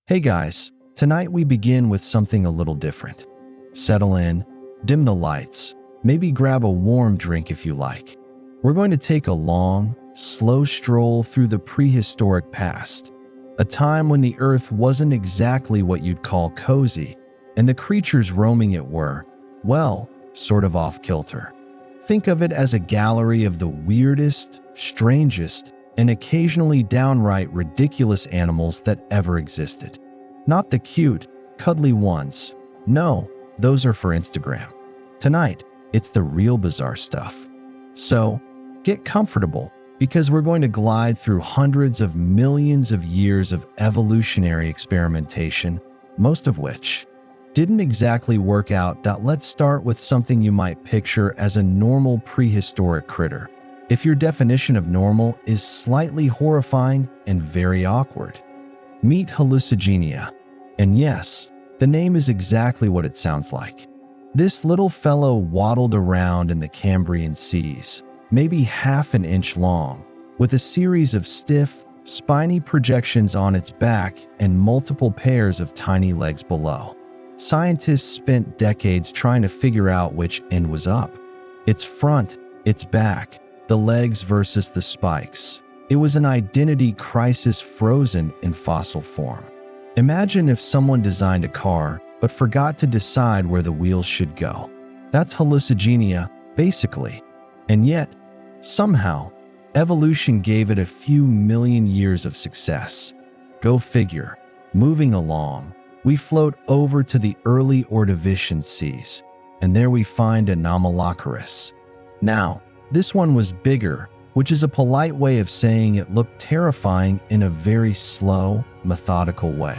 Hey guys, tonight we begin with something a little different. Settle in, dim the lights, maybe grab a warm drink if you like. We're going to take a long, slow stroll through the prehistoric past, a time when the Earth wasn't exactly what you'd call cozy, and the creatures roaming it were, well, sort of off-kilter. Think of it as a gallery of the weirdest, strangest, and occasionally downright ridiculous animals that ever existed. Not the cute, cuddly ones. No, those are for Instagram. Tonight, it's the real bizarre stuff. So, get comfortable, because we're going to glide through hundreds of millions of years of evolutionary experimentation, most of which didn't exactly work out. Let's start with something you might picture as a normal prehistoric critter. If your definition of normal is slightly horrifying and very awkward. Meet Hallucigenia. And yes, the name is exactly what it sounds like. This little fellow waddled around in the Cambrian seas, maybe half an inch long, with a series of stiff, spiny projections on its back and multiple pairs of tiny legs below. Scientists spent decades trying to figure out which end was up. Its front, its back, the legs versus the spikes. It was an identity crisis frozen in fossil form. Imagine if someone designed a car but forgot to decide where the wheels should go. That's hallucigenia, basically. And yet, somehow, evolution gave it a few million years of success. Go figure. Moving along, we float over to the early Ordovician seas, and there we find Anomalocurus. Now, this one was bigger, which is a polite way of saying it looked terrifying in a very slow, methodical way.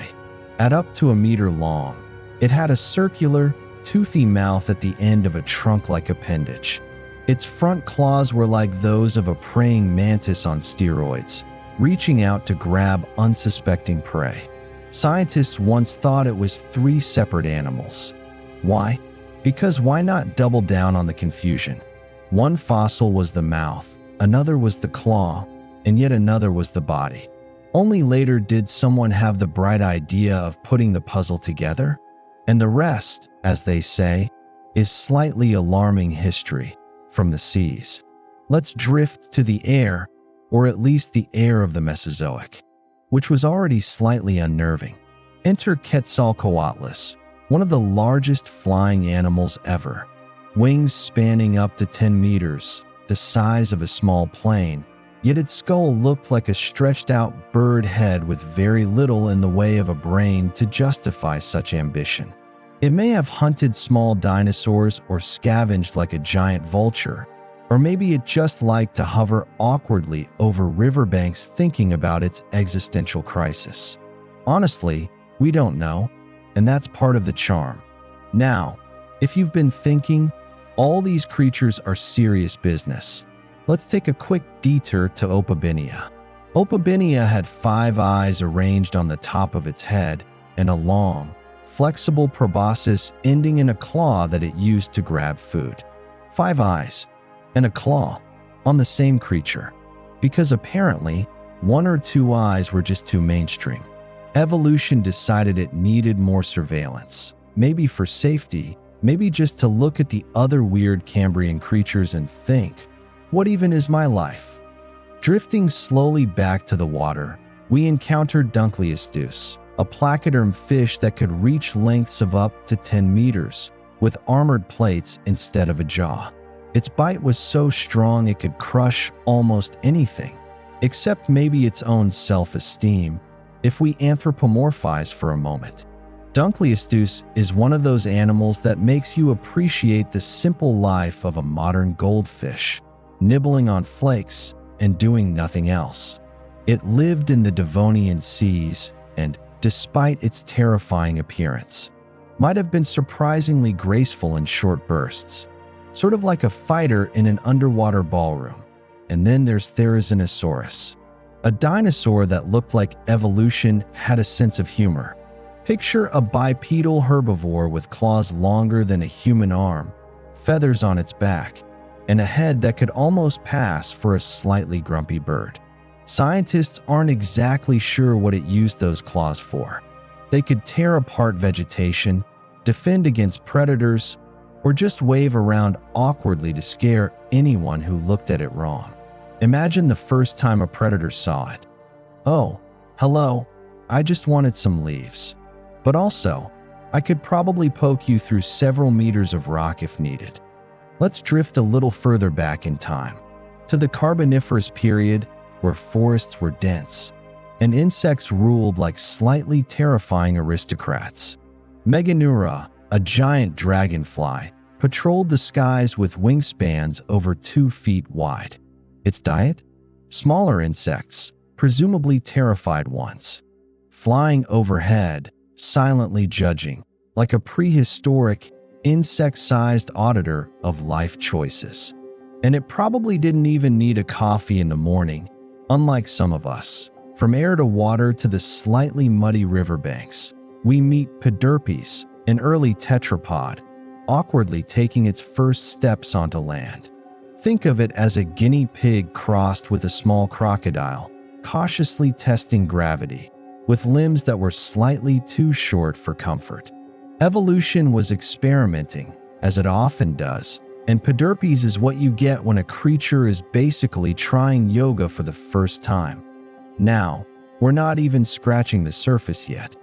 At up to a meter long, it had a circular, toothy mouth at the end of a trunk-like appendage. Its front claws were like those of a praying mantis on steroids, reaching out to grab unsuspecting prey. Scientists once thought it was three separate animals. Why? Because why not double down on the confusion? One fossil was the mouth, another was the claw, and yet another was the body. Only later did someone have the bright idea of putting the puzzle together, and the rest, as they say, is slightly alarming history from the seas. Let's drift to the air, or at least the air of the Mesozoic, which was already slightly unnerving. Enter Quetzalcoatlus, one of the largest flying animals ever. Wings spanning up to 10 meters, the size of a small plane, yet its skull looked like a stretched-out bird head with very little in the way of a brain to justify such ambition. It may have hunted small dinosaurs or scavenged like a giant vulture, or maybe it just liked to hover awkwardly over riverbanks thinking about its existential crisis. Honestly, we don't know, and that's part of the charm. Now, if you've been thinking, all these creatures are serious business, let's take a quick detour to Opabinia. Opabinia had 5 eyes arranged on the top of its head and a long, flexible proboscis ending in a claw that it used to grab food. 5 eyes and a claw on the same creature, because apparently 1 or 2 eyes were just too mainstream. Evolution decided it needed more surveillance, maybe for safety, maybe just to look at the other weird Cambrian creatures and think, what even is my life? Drifting slowly back to the water, we encountered Dunkleosteus, a placoderm fish that could reach lengths of up to 10 meters, with armored plates instead of a jaw. Its bite was so strong it could crush almost anything, except maybe its own self-esteem, if we anthropomorphize for a moment. Dunkleosteus is one of those animals that makes you appreciate the simple life of a modern goldfish, nibbling on flakes and doing nothing else. It lived in the Devonian seas and, despite its terrifying appearance, might have been surprisingly graceful in short bursts, sort of like a fighter in an underwater ballroom. And then there's Therizinosaurus, a dinosaur that looked like evolution had a sense of humor. Picture a bipedal herbivore with claws longer than a human arm, feathers on its back, and a head that could almost pass for a slightly grumpy bird. Scientists aren't exactly sure what it used those claws for. They could tear apart vegetation, defend against predators, or just wave around awkwardly to scare anyone who looked at it wrong. Imagine the first time a predator saw it. "Oh, hello, I just wanted some leaves. But also, I could probably poke you through several meters of rock if needed." Let's drift a little further back in time, to the Carboniferous period, where forests were dense, and insects ruled like slightly terrifying aristocrats. Meganeura, a giant dragonfly, patrolled the skies with wingspans over 2 feet wide. Its diet? Smaller insects, presumably terrified ones. Flying overhead, silently judging, like a prehistoric, insect-sized auditor of life choices. And it probably didn't even need a coffee in the morning, unlike some of us. From air to water to the slightly muddy riverbanks, we meet Poderpes, an early tetrapod, awkwardly taking its first steps onto land. Think of it as a guinea pig crossed with a small crocodile, cautiously testing gravity, with limbs that were slightly too short for comfort. Evolution was experimenting, as it often does, and Poderpes is what you get when a creature is basically trying yoga for the first time. Now, we're not even scratching the surface yet.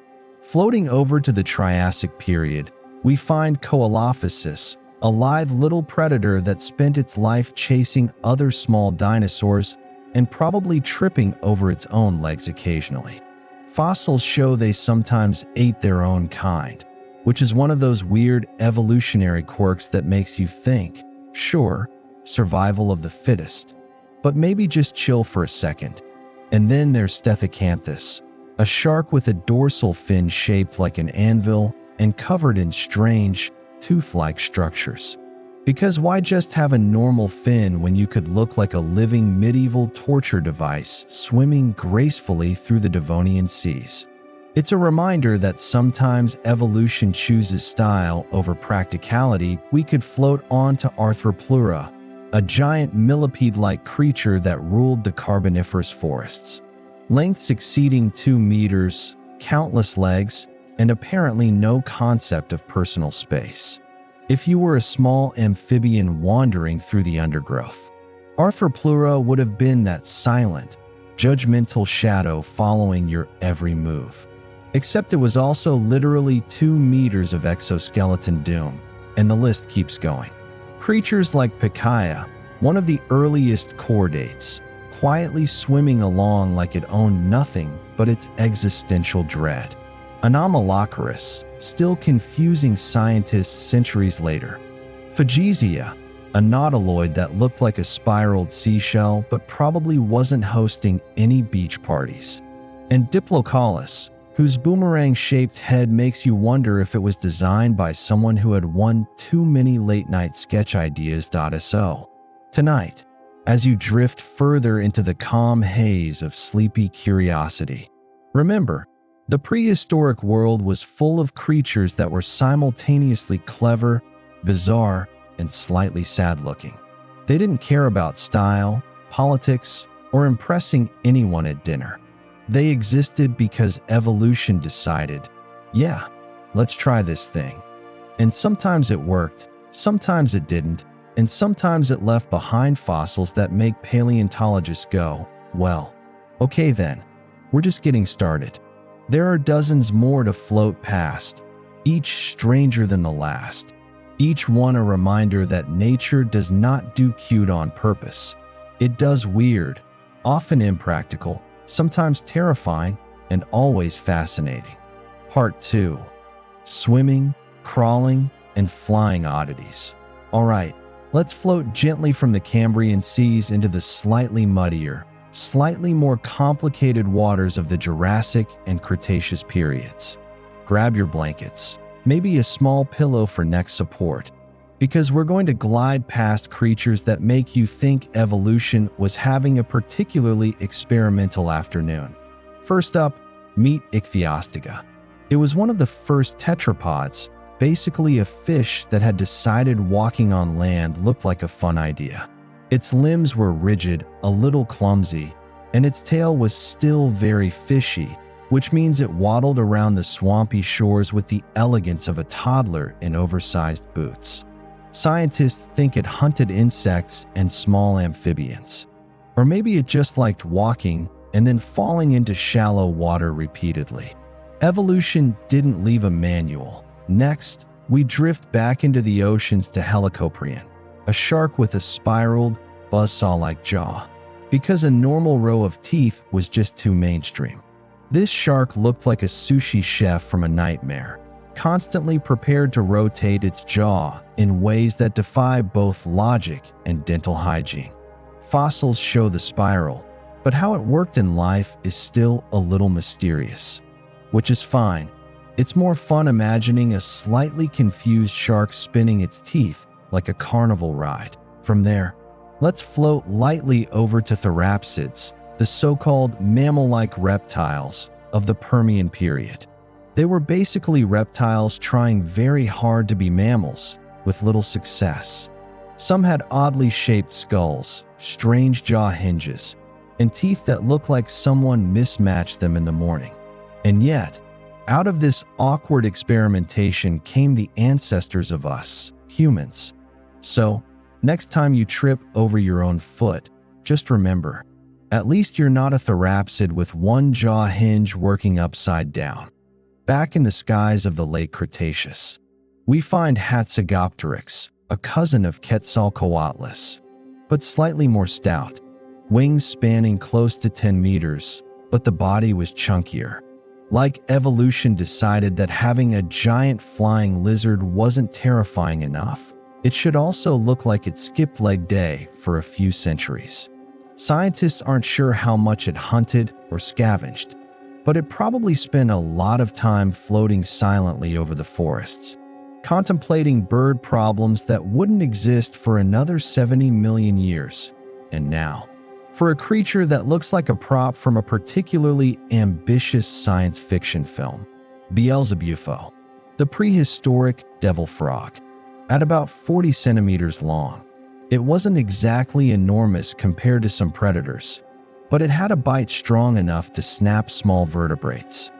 Floating over to the Triassic period, we find Coelophysis, a lithe little predator that spent its life chasing other small dinosaurs and probably tripping over its own legs occasionally. Fossils show they sometimes ate their own kind, which is one of those weird evolutionary quirks that makes you think, sure, survival of the fittest, but maybe just chill for a second. And then there's Stethecanthus, a shark with a dorsal fin shaped like an anvil and covered in strange, tooth-like structures. Because why just have a normal fin when you could look like a living medieval torture device swimming gracefully through the Devonian seas? It's a reminder that sometimes evolution chooses style over practicality. We could float on to Arthropleura, a giant millipede-like creature that ruled the Carboniferous forests. Lengths exceeding 2 meters, countless legs, and apparently no concept of personal space. If you were a small amphibian wandering through the undergrowth, Arthropleura would have been that silent, judgmental shadow following your every move. Except it was also literally 2 meters of exoskeleton doom, and the list keeps going. Creatures like Pikaia, one of the earliest chordates, quietly swimming along like it owned nothing but its existential dread. Anomalocaris, still confusing scientists centuries later. Phagesia, a nautiloid that looked like a spiraled seashell but probably wasn't hosting any beach parties. And Diplocalus, whose boomerang-shaped head makes you wonder if it was designed by someone who had won too many late-night sketch ideas. So, tonight, as you drift further into the calm haze of sleepy curiosity, remember, the prehistoric world was full of creatures that were simultaneously clever, bizarre, and slightly sad-looking. They didn't care about style, politics, or impressing anyone at dinner. They existed because evolution decided, yeah, let's try this thing. And sometimes it worked, sometimes it didn't, and sometimes it left behind fossils that make paleontologists go, well, okay then, we're just getting started. There are dozens more to float past, each stranger than the last, each one a reminder that nature does not do cute on purpose. It does weird, often impractical, sometimes terrifying, and always fascinating. Part 2. Swimming, crawling, and flying oddities. Alright, let's float gently from the Cambrian seas into the slightly muddier, slightly more complicated waters of the Jurassic and Cretaceous periods. Grab your blankets, maybe a small pillow for neck support, because we're going to glide past creatures that make you think evolution was having a particularly experimental afternoon. First up, meet Ichthyostega. It was one of the first tetrapods, basically a fish that had decided walking on land looked like a fun idea. Its limbs were rigid, a little clumsy, and its tail was still very fishy, which means it waddled around the swampy shores with the elegance of a toddler in oversized boots. Scientists think it hunted insects and small amphibians. Or maybe it just liked walking and then falling into shallow water repeatedly. Evolution didn't leave a manual. Next, we drift back into the oceans to Hatzegopteryx, a shark with a spiraled, buzzsaw-like jaw, because a normal row of teeth was just too mainstream. This shark looked like a sushi chef from a nightmare, constantly prepared to rotate its jaw in ways that defy both logic and dental hygiene. Fossils show the spiral, but how it worked in life is still a little mysterious. Which is fine. It's more fun imagining a slightly confused shark spinning its teeth like a carnival ride. From there, let's float lightly over to therapsids, the so-called mammal-like reptiles of the Permian period. They were basically reptiles trying very hard to be mammals, with little success. Some had oddly shaped skulls, strange jaw hinges, and teeth that looked like someone mismatched them in the morning. And yet, out of this awkward experimentation came the ancestors of us, humans. So, next time you trip over your own foot, just remember, at least you're not a therapsid with one jaw hinge working upside down. Back in the skies of the Late Cretaceous, we find Hatzegopteryx, a cousin of Quetzalcoatlus, but slightly more stout, wings spanning close to 10 meters, but the body was chunkier. Like evolution decided that having a giant flying lizard wasn't terrifying enough, it should also look like it skipped leg day for a few centuries. Scientists aren't sure how much it hunted or scavenged, but it probably spent a lot of time floating silently over the forests, contemplating bird problems that wouldn't exist for another 70 million years. And now, for a creature that looks like a prop from a particularly ambitious science fiction film, Beelzebufo, the prehistoric devil frog. At about 40 centimeters long, it wasn't exactly enormous compared to some predators, but it had a bite strong enough to snap small vertebrates.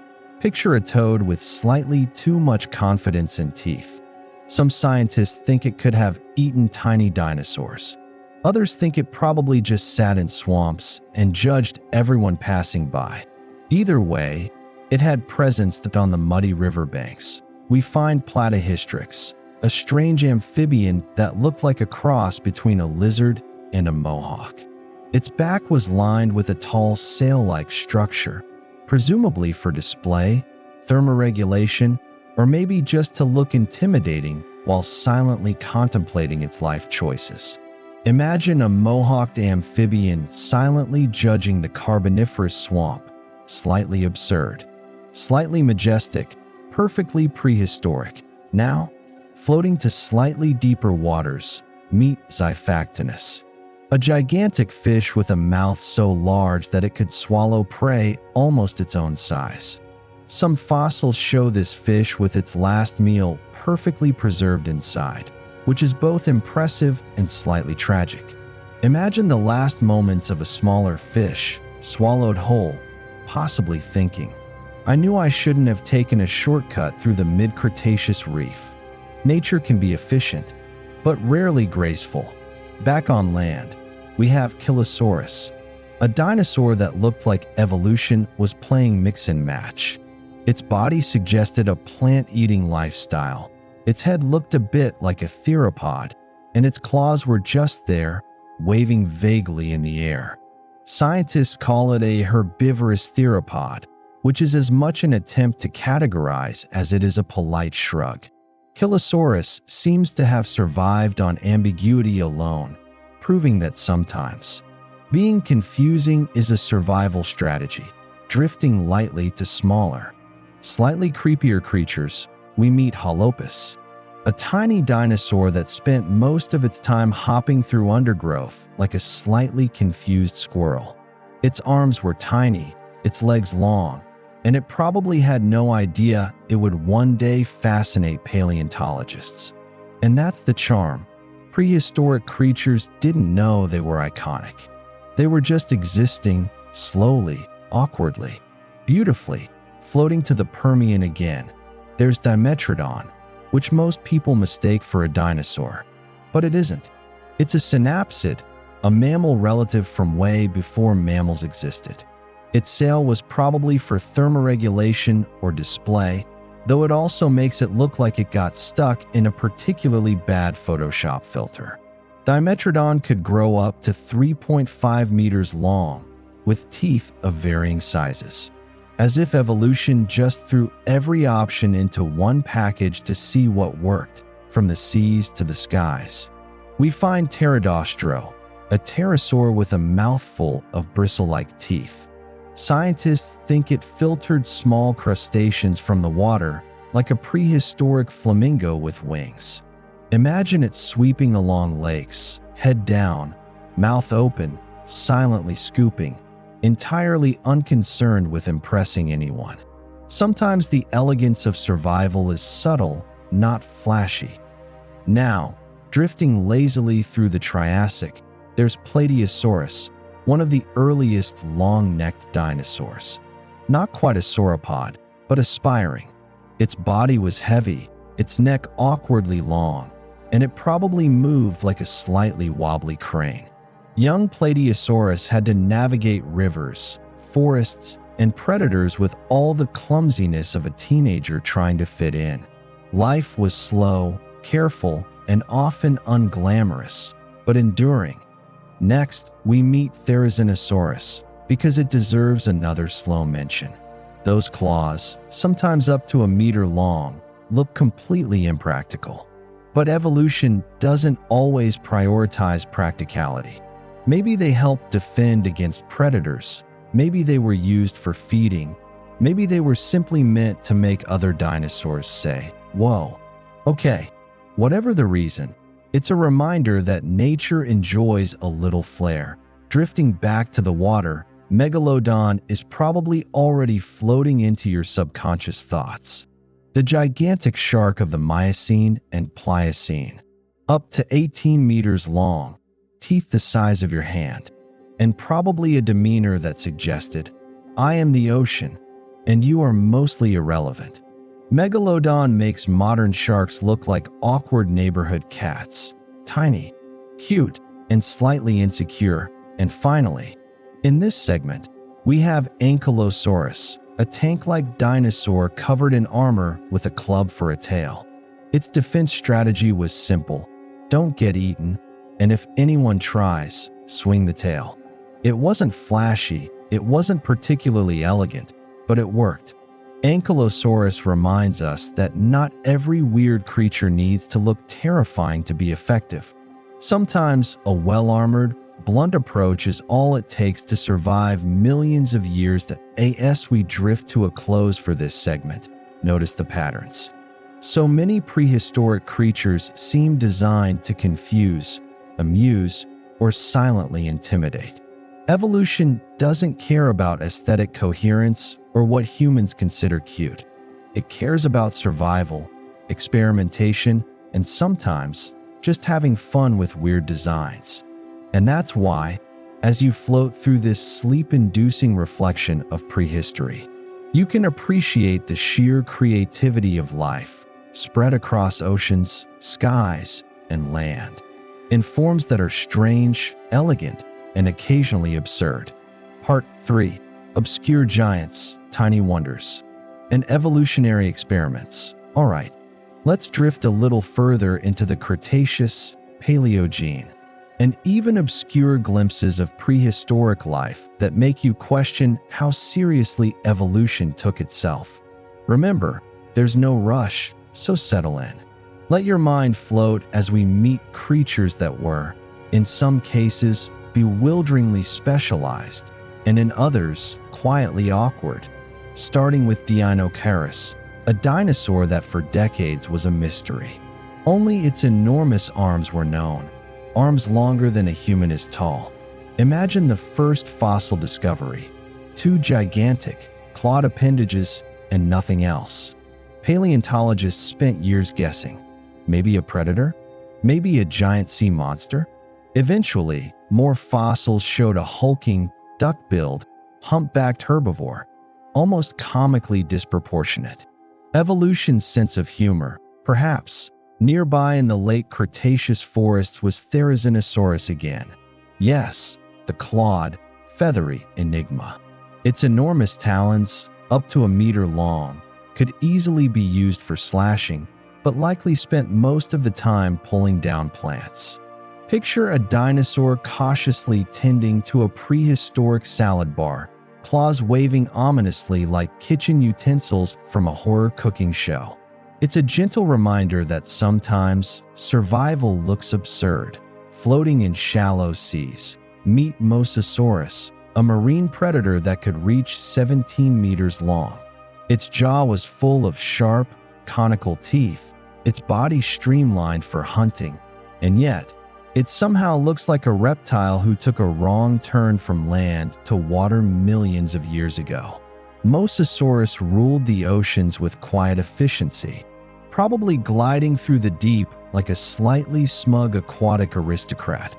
Picture a toad with slightly too much confidence in teeth. Some scientists think it could have eaten tiny dinosaurs. Others think it probably just sat in swamps and judged everyone passing by. Either way, it had presence on the muddy riverbanks. We find Pliosaurus, a strange amphibian that looked like a cross between a lizard and a mohawk. Its back was lined with a tall sail-like structure, presumably for display, thermoregulation, or maybe just to look intimidating while silently contemplating its life choices. Imagine a mohawked amphibian silently judging the Carboniferous swamp, slightly absurd, slightly majestic, perfectly prehistoric. Now, floating to slightly deeper waters, meet Xiphactinus, a gigantic fish with a mouth so large that it could swallow prey almost its own size. Some fossils show this fish with its last meal perfectly preserved inside, which is both impressive and slightly tragic. Imagine the last moments of a smaller fish, swallowed whole, possibly thinking, "I knew I shouldn't have taken a shortcut through the mid-Cretaceous reef." Nature can be efficient, but rarely graceful. Back on land, we have Pliosaurus, a dinosaur that looked like evolution was playing mix and match. Its body suggested a plant-eating lifestyle. Its head looked a bit like a theropod, and its claws were just there, waving vaguely in the air. Scientists call it a herbivorous theropod, which is as much an attempt to categorize as it is a polite shrug. Pliosaurus seems to have survived on ambiguity alone, proving that sometimes being confusing is a survival strategy. Drifting lightly to smaller, slightly creepier creatures, we meet Holopus, a tiny dinosaur that spent most of its time hopping through undergrowth like a slightly confused squirrel. Its arms were tiny, its legs long, and it probably had no idea it would one day fascinate paleontologists. And that's the charm. Prehistoric creatures didn't know they were iconic. They were just existing, slowly, awkwardly, beautifully, Floating to the Permian again, there's Dimetrodon, which most people mistake for a dinosaur. But it isn't. It's a synapsid, a mammal relative from way before mammals existed. Its sail was probably for thermoregulation or display, though it also makes it look like it got stuck in a particularly bad Photoshop filter. Dimetrodon could grow up to 3.5 meters long, with teeth of varying sizes. As if evolution just threw every option into one package to see what worked, from the seas to the skies. We find Pterodostro, a pterosaur with a mouthful of bristle-like teeth. Scientists think it filtered small crustaceans from the water like a prehistoric flamingo with wings. Imagine it sweeping along lakes, head down, mouth open, silently scooping, entirely unconcerned with impressing anyone. Sometimes the elegance of survival is subtle, not flashy. Now, drifting lazily through the Triassic, there's Pliosaurus, one of the earliest long-necked dinosaurs. Not quite a sauropod, but aspiring. Its body was heavy, its neck awkwardly long, and it probably moved like a slightly wobbly crane. Young Pliosaurus had to navigate rivers, forests, and predators with all the clumsiness of a teenager trying to fit in. Life was slow, careful, and often unglamorous, but enduring. Next, we meet Therizinosaurus, because it deserves another slow mention. Those claws, sometimes up to a meter long, look completely impractical. But evolution doesn't always prioritize practicality. Maybe they help defend against predators. Maybe they were used for feeding. Maybe they were simply meant to make other dinosaurs say, "Whoa." Okay, whatever the reason, it's a reminder that nature enjoys a little flair. Drifting back to the water, Megalodon is probably already floating into your subconscious thoughts. The gigantic shark of the Miocene and Pliocene, up to 18 meters long, teeth the size of your hand, and probably a demeanor that suggested, "I am the ocean, and you are mostly irrelevant." Megalodon makes modern sharks look like awkward neighborhood cats, tiny, cute, and slightly insecure. And finally, in this segment, we have Ankylosaurus, a tank-like dinosaur covered in armor with a club for a tail. Its defense strategy was simple: don't get eaten, and if anyone tries, swing the tail. It wasn't flashy, it wasn't particularly elegant, but it worked. Ankylosaurus reminds us that not every weird creature needs to look terrifying to be effective. Sometimes a well-armored, blunt approach is all it takes to survive millions of years. As we drift to a close for this segment, notice the patterns. So many prehistoric creatures seem designed to confuse, amuse, or silently intimidate. Evolution doesn't care about aesthetic coherence or what humans consider cute. It cares about survival, experimentation, and sometimes just having fun with weird designs. And that's why, as you float through this sleep-inducing reflection of prehistory, you can appreciate the sheer creativity of life spread across oceans, skies, and land, in forms that are strange, elegant, and occasionally absurd. Part 3: Obscure Giants, Tiny Wonders, and Evolutionary Experiments. Alright, let's drift a little further into the Cretaceous, Paleogene, and even obscure glimpses of prehistoric life that make you question how seriously evolution took itself. Remember, there's no rush, so settle in. Let your mind float as we meet creatures that were, in some cases, bewilderingly specialized, and in others, quietly awkward. Starting with Doedicurus, a dinosaur that for decades was a mystery. Only its enormous arms were known, arms longer than a human is tall. Imagine the first fossil discovery: two gigantic, clawed appendages and nothing else. Paleontologists spent years guessing. Maybe a predator? Maybe a giant sea monster? Eventually, more fossils showed a hulking, duck-billed, humpbacked herbivore. almost comically disproportionate. Evolution's sense of humor, perhaps. Nearby in the late Cretaceous forests was Therizinosaurus again. Yes, the clawed, feathery enigma. Its enormous talons, up to a meter long, could easily be used for slashing, but likely spent most of the time pulling down plants. Picture a dinosaur cautiously tending to a prehistoric salad bar, claws waving ominously like kitchen utensils from a horror cooking show. It's a gentle reminder that sometimes survival looks absurd. Floating in shallow seas, meet Mosasaurus, a marine predator that could reach 17 meters long. Its jaw was full of sharp, conical teeth, its body streamlined for hunting, and yet, it somehow looks like a reptile who took a wrong turn from land to water millions of years ago. Mosasaurus ruled the oceans with quiet efficiency, probably gliding through the deep like a slightly smug aquatic aristocrat.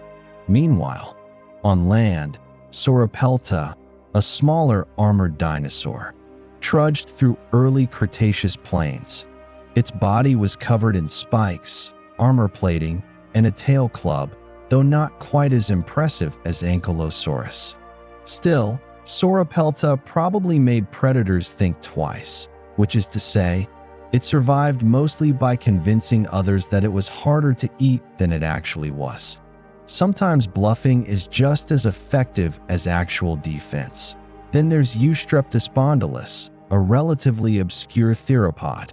Meanwhile, on land, Sauropelta, a smaller armored dinosaur, trudged through early Cretaceous plains. Its body was covered in spikes, armor plating, and a tail club, though not quite as impressive as Ankylosaurus. Still, Sauropelta probably made predators think twice, which is to say, it survived mostly by convincing others that it was harder to eat than it actually was. Sometimes bluffing is just as effective as actual defense. Then there's Eustreptospondylus, a relatively obscure theropod.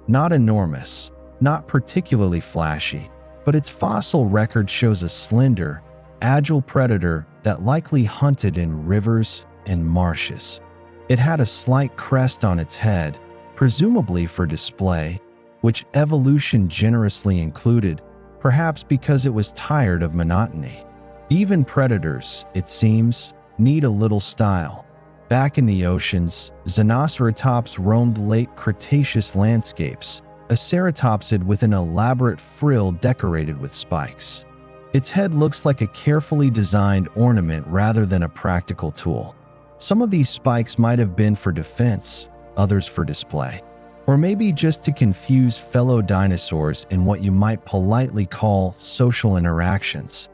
Not enormous, not particularly flashy, but its fossil record shows a slender, agile predator that likely hunted in rivers and marshes. It had a slight crest on its head, presumably for display, which evolution generously included, perhaps because it was tired of monotony. Even predators, it seems, need a little style. Back in the oceans, Xenoceratops roamed late Cretaceous landscapes, a ceratopsid with an elaborate frill decorated with spikes. Its head looks like a carefully designed ornament rather than a practical tool. Some of these spikes might have been for defense, others for display, or maybe just to confuse fellow dinosaurs in what you might politely call social interactions.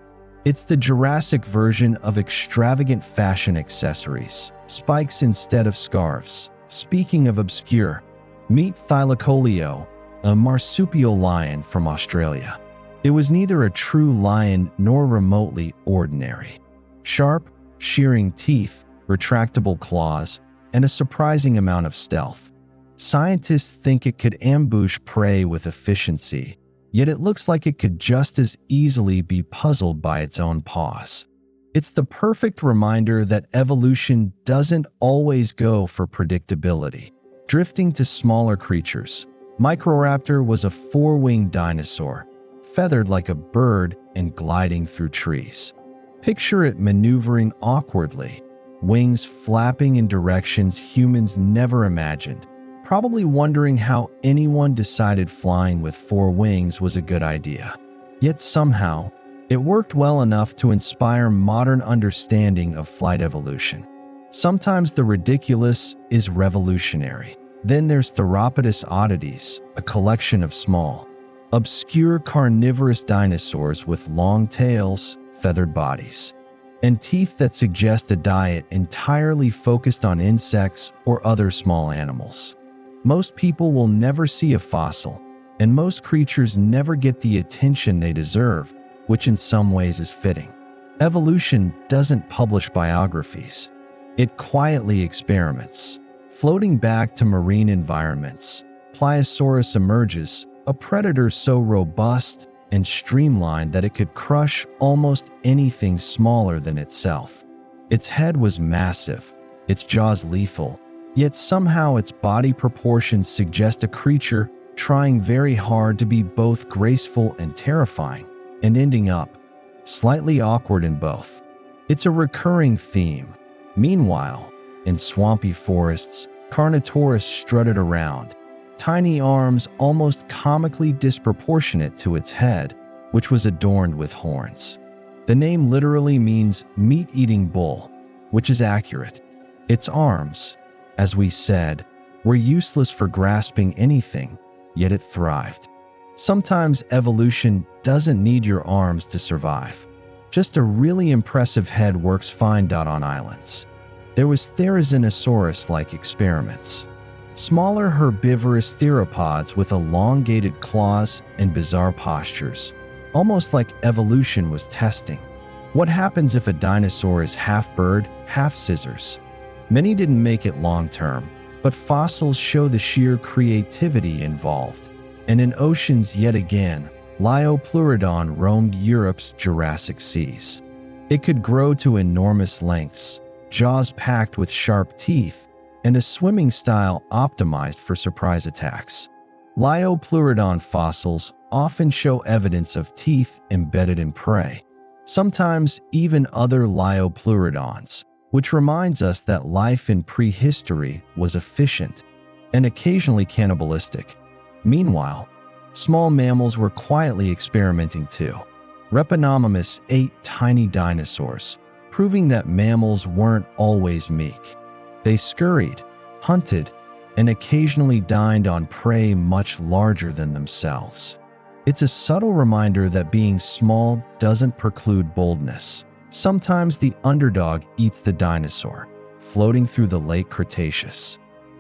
It's the Jurassic version of extravagant fashion accessories, spikes instead of scarves. Speaking of obscure, meet Thylacoleo, a marsupial lion from Australia. It was neither a true lion nor remotely ordinary. Sharp, shearing teeth, retractable claws, and a surprising amount of stealth. Scientists think it could ambush prey with efficiency, yet it looks like it could just as easily be puzzled by its own paws. It's the perfect reminder that evolution doesn't always go for predictability. Drifting to smaller creatures, Microraptor was a four-winged dinosaur, feathered like a bird and gliding through trees. Picture it maneuvering awkwardly, wings flapping in directions humans never imagined, probably wondering how anyone decided flying with four wings was a good idea. Yet somehow, it worked well enough to inspire modern understanding of flight evolution. Sometimes the ridiculous is revolutionary. Then there's Theropodous oddities, a collection of small, obscure carnivorous dinosaurs with long tails, feathered bodies, and teeth that suggest a diet entirely focused on insects or other small animals. Most people will never see a fossil, and most creatures never get the attention they deserve, which in some ways is fitting. Evolution doesn't publish biographies. It quietly experiments. Floating back to marine environments, Pliosaurus emerges, a predator so robust and streamlined that it could crush almost anything smaller than itself. Its head was massive, its jaws lethal, yet somehow its body proportions suggest a creature trying very hard to be both graceful and terrifying, and ending up slightly awkward in both. It's a recurring theme. Meanwhile, in swampy forests, Carnotaurus strutted around, tiny arms almost comically disproportionate to its head, which was adorned with horns. The name literally means meat-eating bull, which is accurate. Its arms, As we said, were useless for grasping anything, yet it thrived. Sometimes evolution doesn't need your arms to survive. Just a really impressive head works fine. On islands, there was Therizinosaurus-like experiments. Smaller herbivorous theropods with elongated claws and bizarre postures, almost like evolution was testing. What happens if a dinosaur is half bird, half scissors? Many didn't make it long term, but fossils show the sheer creativity involved. And in oceans yet again, Liopleurodon roamed Europe's Jurassic seas. It could grow to enormous lengths, jaws packed with sharp teeth, and a swimming style optimized for surprise attacks. Liopleurodon fossils often show evidence of teeth embedded in prey, sometimes even other Liopleurodons, which reminds us that life in prehistory was efficient and occasionally cannibalistic. Meanwhile, small mammals were quietly experimenting too. Repenonomous ate tiny dinosaurs, proving that mammals weren't always meek. They scurried, hunted, and occasionally dined on prey much larger than themselves. It's a subtle reminder that being small doesn't preclude boldness. Sometimes the underdog eats the dinosaur, floating through the Late Cretaceous.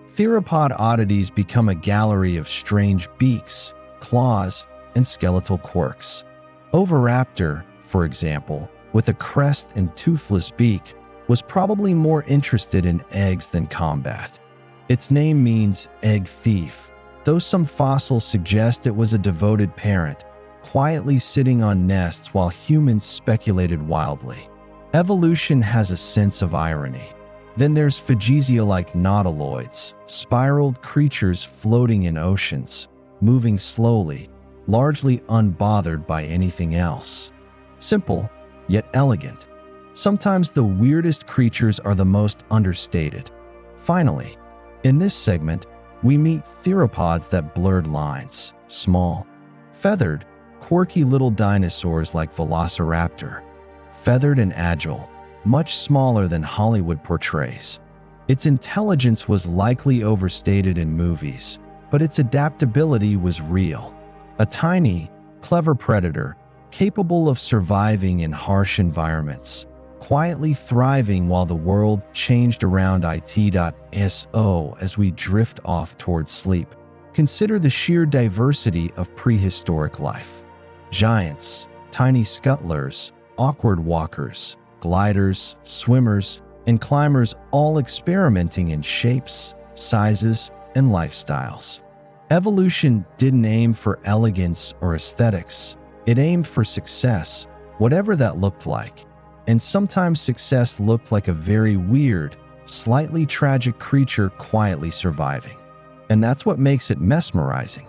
Theropod oddities become a gallery of strange beaks, claws, and skeletal quirks. Oviraptor, for example, with a crest and toothless beak, was probably more interested in eggs than combat. Its name means egg thief, though some fossils suggest it was a devoted parent, quietly sitting on nests while humans speculated wildly. Evolution has a sense of irony. Then there's Phagesia-like nautiloids, spiraled creatures floating in oceans, moving slowly, largely unbothered by anything else. Simple, yet elegant. Sometimes the weirdest creatures are the most understated. Finally, in this segment, we meet theropods that blurred lines, small, feathered, quirky little dinosaurs like Velociraptor, feathered and agile, much smaller than Hollywood portrays. Its intelligence was likely overstated in movies, but its adaptability was real. A tiny, clever predator, capable of surviving in harsh environments, quietly thriving while the world changed around it.so as we drift off towards sleep. Consider the sheer diversity of prehistoric life. Giants, tiny scuttlers, awkward walkers, gliders, swimmers, and climbers all experimenting in shapes, sizes, and lifestyles. Evolution didn't aim for elegance or aesthetics. It aimed for success, whatever that looked like. And sometimes success looked like a very weird, slightly tragic creature quietly surviving. And that's what makes it mesmerizing.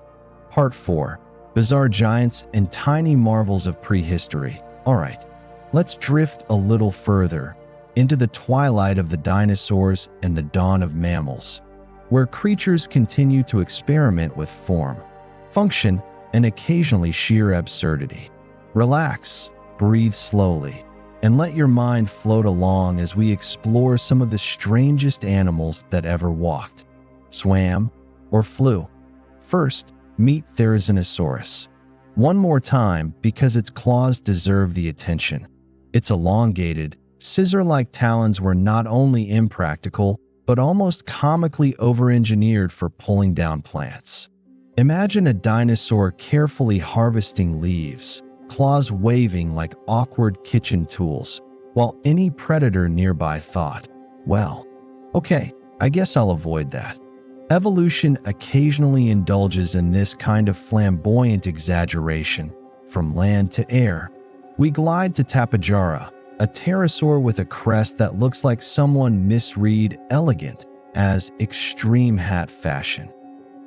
Part 4. Bizarre giants and tiny marvels of prehistory. Alright, let's drift a little further into the twilight of the dinosaurs and the dawn of mammals, where creatures continue to experiment with form, function, and occasionally sheer absurdity. Relax, breathe slowly, and let your mind float along as we explore some of the strangest animals that ever walked, swam, or flew. First, meet Therizinosaurus. One more time because its claws deserve the attention. Its elongated, scissor-like talons were not only impractical, but almost comically over-engineered for pulling down plants. Imagine a dinosaur carefully harvesting leaves, claws waving like awkward kitchen tools, while any predator nearby thought, well, okay, I guess I'll avoid that. Evolution occasionally indulges in this kind of flamboyant exaggeration. From land to air, we glide to Tapejara, a pterosaur with a crest that looks like someone misread elegant as extreme hat fashion.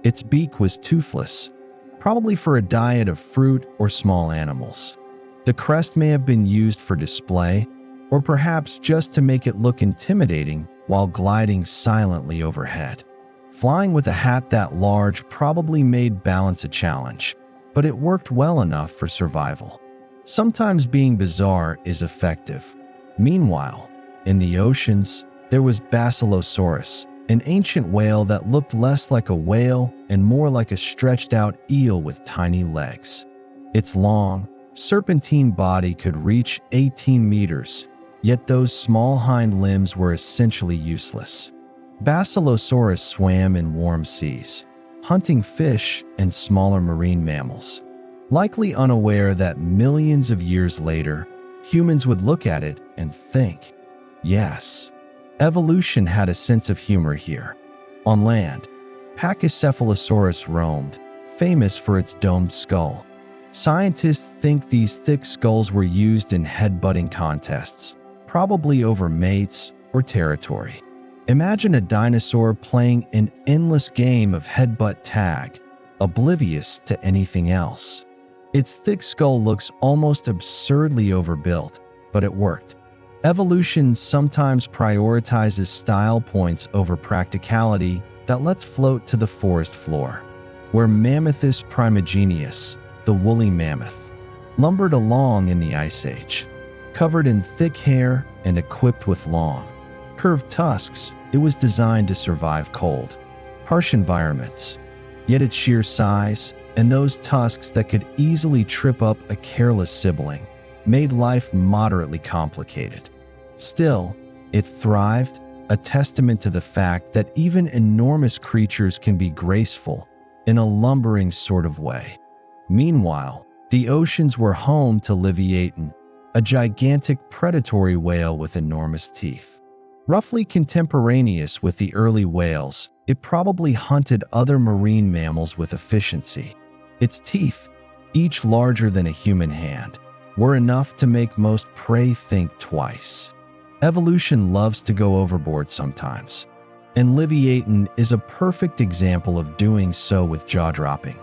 Its beak was toothless, probably for a diet of fruit or small animals. The crest may have been used for display, or perhaps just to make it look intimidating while gliding silently overhead. Flying with a hat that large probably made balance a challenge, but it worked well enough for survival. Sometimes being bizarre is effective. Meanwhile, in the oceans, there was Basilosaurus, an ancient whale that looked less like a whale and more like a stretched-out eel with tiny legs. Its long, serpentine body could reach 18 meters, yet those small hind limbs were essentially useless. Basilosaurus swam in warm seas, hunting fish and smaller marine mammals, likely unaware that millions of years later, humans would look at it and think, yes, evolution had a sense of humor here. On land, Pachycephalosaurus roamed, famous for its domed skull. Scientists think these thick skulls were used in head-butting contests, probably over mates or territory. Imagine a dinosaur playing an endless game of headbutt tag, oblivious to anything else. Its thick skull looks almost absurdly overbuilt, but it worked. Evolution sometimes prioritizes style points over practicality that lets float to the forest floor, where Mammothus primigenius, the woolly mammoth, lumbered along in the Ice Age. Covered in thick hair and equipped with long, curved tusks, it was designed to survive cold, harsh environments. Yet its sheer size and those tusks that could easily trip up a careless sibling made life moderately complicated. Still, it thrived, a testament to the fact that even enormous creatures can be graceful in a lumbering sort of way. Meanwhile, the oceans were home to Livyatan, a gigantic predatory whale with enormous teeth. Roughly contemporaneous with the early whales, it probably hunted other marine mammals with efficiency. Its teeth, each larger than a human hand, were enough to make most prey think twice. Evolution loves to go overboard sometimes, and Livyatan is a perfect example of doing so with jaw-dropping.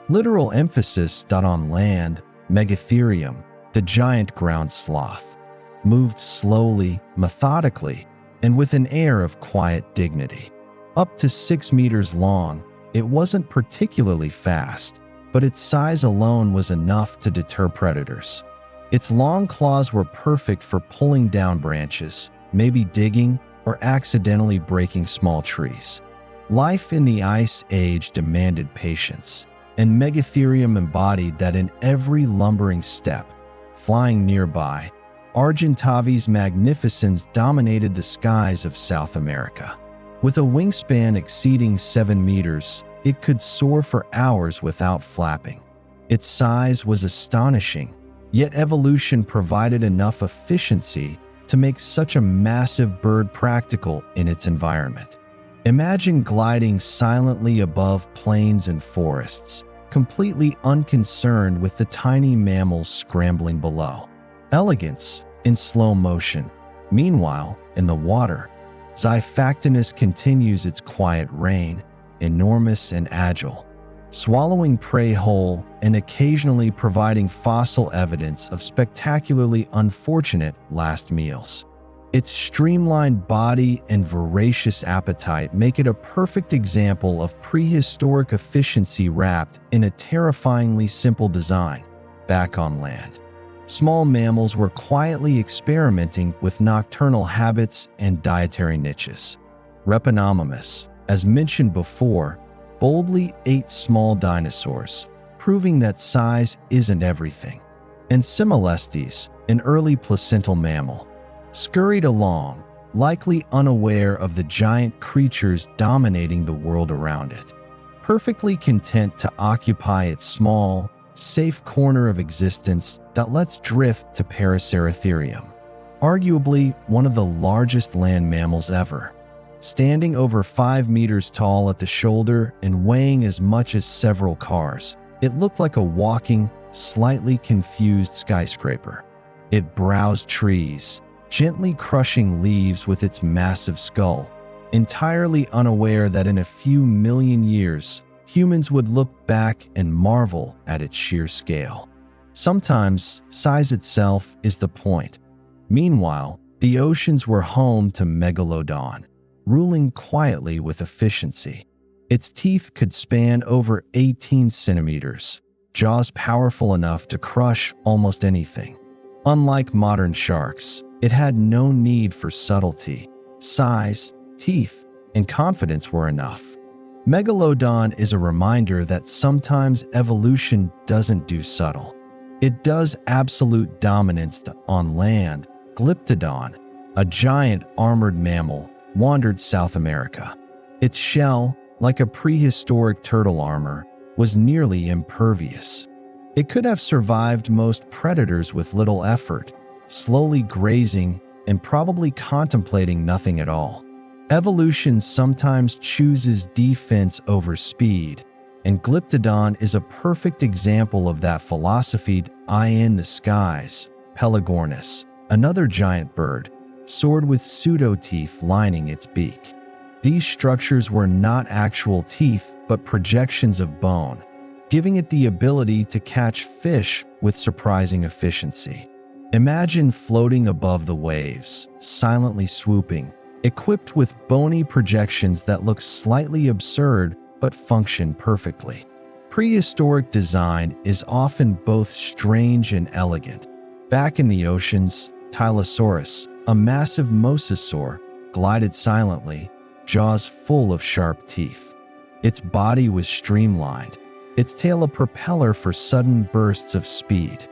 Literal emphasis on land, Megatherium, the giant ground sloth, moved slowly, methodically, and with an air of quiet dignity. Up to 6 meters long, it wasn't particularly fast, but its size alone was enough to deter predators. Its long claws were perfect for pulling down branches, maybe digging or accidentally breaking small trees. Life in the Ice Age demanded patience, and Megatherium embodied that in every lumbering step. Flying nearby, Argentavis magnificens dominated the skies of South America. With a wingspan exceeding 7 meters, it could soar for hours without flapping. Its size was astonishing, yet evolution provided enough efficiency to make such a massive bird practical in its environment. Imagine gliding silently above plains and forests, completely unconcerned with the tiny mammals scrambling below. Elegance in slow motion. Meanwhile, in the water, Xiphactinus continues its quiet reign, enormous and agile, swallowing prey whole and occasionally providing fossil evidence of spectacularly unfortunate last meals. Its streamlined body and voracious appetite make it a perfect example of prehistoric efficiency wrapped in a terrifyingly simple design. Back on land, small mammals were quietly experimenting with nocturnal habits and dietary niches. Reptinomys, as mentioned before, boldly ate small dinosaurs, proving that size isn't everything. And Similestes, an early placental mammal, scurried along, likely unaware of the giant creatures dominating the world around it, perfectly content to occupy its small, safe corner of existence that lets drift to Paraceratherium, arguably one of the largest land mammals ever. Standing over 5 meters tall at the shoulder and weighing as much as several cars, it looked like a walking, slightly confused skyscraper. It browsed trees, gently crushing leaves with its massive skull, entirely unaware that in a few million years, humans would look back and marvel at its sheer scale. Sometimes, size itself is the point. Meanwhile, the oceans were home to Megalodon, ruling quietly with efficiency. Its teeth could span over 18 centimeters, jaws powerful enough to crush almost anything. Unlike modern sharks, it had no need for subtlety, size, teeth, and confidence were enough. Megalodon is a reminder that sometimes evolution doesn't do subtle. It does absolute dominance on land. Glyptodon, a giant armored mammal, wandered South America. Its shell, like a prehistoric turtle armor, was nearly impervious. It could have survived most predators with little effort, slowly grazing and probably contemplating nothing at all. Evolution sometimes chooses defense over speed, and Glyptodon is a perfect example of that philosophy. Eye in the skies, Pelagornis, another giant bird, soared with pseudo-teeth lining its beak. These structures were not actual teeth but projections of bone, giving it the ability to catch fish with surprising efficiency. Imagine floating above the waves, silently swooping, equipped with bony projections that look slightly absurd but function perfectly. Prehistoric design is often both strange and elegant. Back in the oceans, Pliosaurus, a massive mosasaur, glided silently, jaws full of sharp teeth. Its body was streamlined, its tail a propeller for sudden bursts of speed.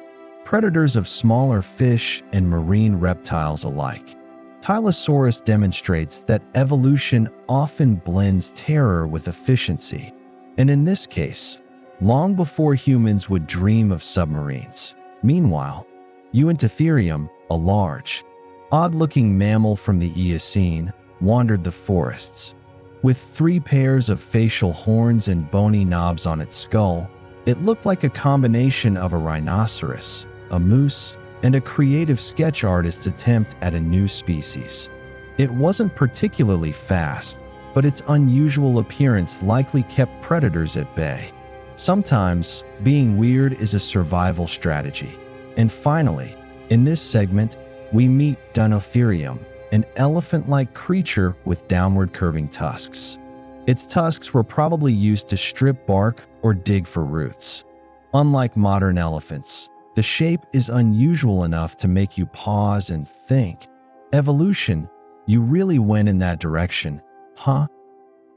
Predators of smaller fish and marine reptiles alike. Pliosaurus demonstrates that evolution often blends terror with efficiency, and in this case, long before humans would dream of submarines. Meanwhile, Uintatherium, a large, odd-looking mammal from the Eocene, wandered the forests. With 3 pairs of facial horns and bony knobs on its skull, it looked like a combination of a rhinoceros, a moose, and a creative sketch artist's attempt at a new species. It wasn't particularly fast, but its unusual appearance likely kept predators at bay. Sometimes, being weird is a survival strategy. And finally, in this segment, we meet Dinotherium, an elephant-like creature with downward curving tusks. Its tusks were probably used to strip bark or dig for roots. Unlike modern elephants, the shape is unusual enough to make you pause and think, evolution, you really went in that direction, huh?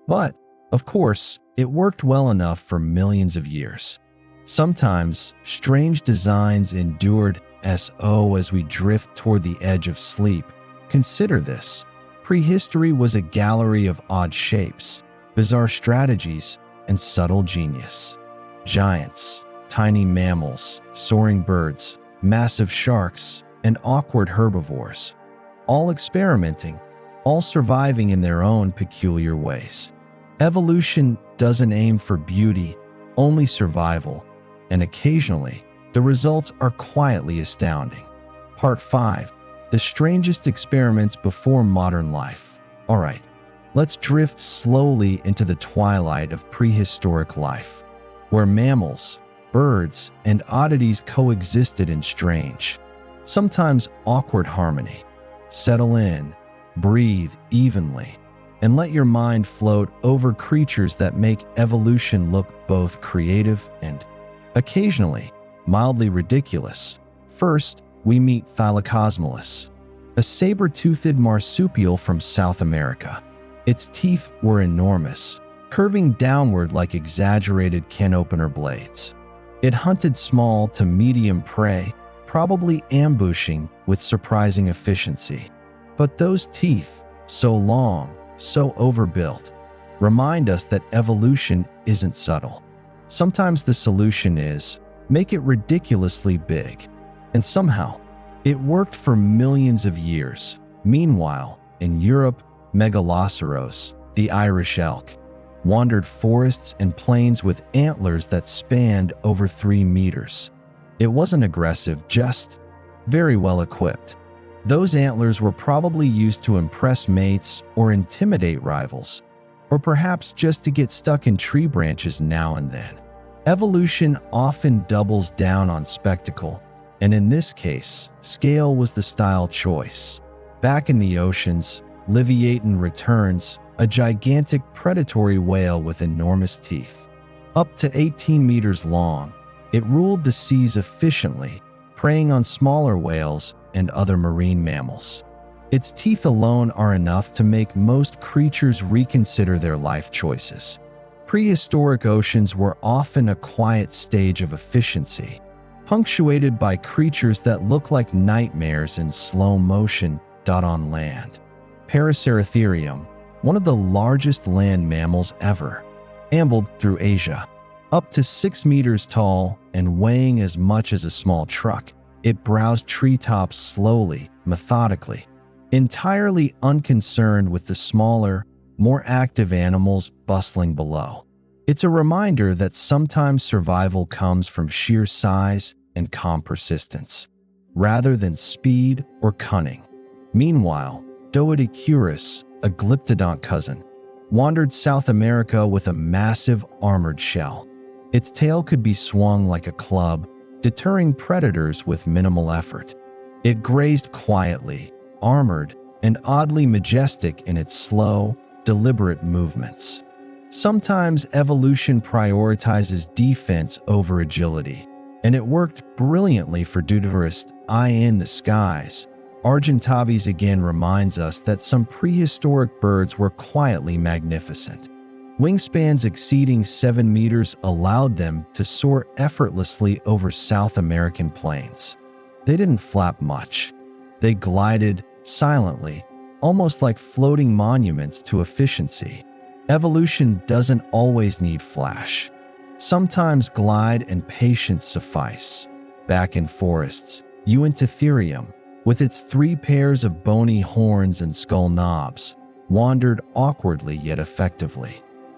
But, of course, it worked well enough for millions of years. Sometimes, strange designs endured as we drift toward the edge of sleep. Consider this. Prehistory was a gallery of odd shapes, bizarre strategies, and subtle genius. Giants, tiny mammals, soaring birds, massive sharks, and awkward herbivores, all experimenting, all surviving in their own peculiar ways. Evolution doesn't aim for beauty, only survival, and occasionally, the results are quietly astounding. Part 5. The strangest experiments before modern life. Alright, let's drift slowly into the twilight of prehistoric life, where mammals, birds, and oddities coexisted in strange, sometimes awkward harmony. Settle in, breathe evenly, and let your mind float over creatures that make evolution look both creative and, occasionally, mildly ridiculous. First, we meet Thylacosmolus, a saber-toothed marsupial from South America. Its teeth were enormous, curving downward like exaggerated can-opener blades. It hunted small to medium prey, probably ambushing with surprising efficiency. But those teeth, so long, so overbuilt, remind us that evolution isn't subtle. Sometimes the solution is, make it ridiculously big. And somehow, it worked for millions of years. Meanwhile, in Europe, Megaloceros, the Irish elk, wandered forests and plains with antlers that spanned over 3 meters. It wasn't aggressive, just very well equipped. Those antlers were probably used to impress mates or intimidate rivals, or perhaps just to get stuck in tree branches now and then. Evolution often doubles down on spectacle, and in this case, scale was the style choice. Back in the oceans, Leviathan returns, a gigantic predatory whale with enormous teeth. Up to 18 meters long, it ruled the seas efficiently, preying on smaller whales and other marine mammals. Its teeth alone are enough to make most creatures reconsider their life choices. Prehistoric oceans were often a quiet stage of efficiency, punctuated by creatures that look like nightmares in slow motion on land. Paraceratherium, one of the largest land mammals ever, ambled through Asia. Up to 6 meters tall and weighing as much as a small truck, it browsed treetops slowly, methodically, entirely unconcerned with the smaller, more active animals bustling below. It's a reminder that sometimes survival comes from sheer size and calm persistence, rather than speed or cunning. Meanwhile, Doedicurus, a glyptodont cousin, wandered South America with a massive armored shell. Its tail could be swung like a club, deterring predators with minimal effort. It grazed quietly, armored, and oddly majestic in its slow, deliberate movements. Sometimes evolution prioritizes defense over agility, and it worked brilliantly for Doedicurus. In the skies, Argentavis again reminds us that some prehistoric birds were quietly magnificent. Wingspans exceeding 7 meters allowed them to soar effortlessly over South American plains. They didn't flap much. They glided silently, almost like floating monuments to efficiency. Evolution doesn't always need flash. Sometimes glide and patience suffice. Back in forests, Uintatherium, with its 3 pairs of bony horns and skull knobs, wandered awkwardly yet effectively.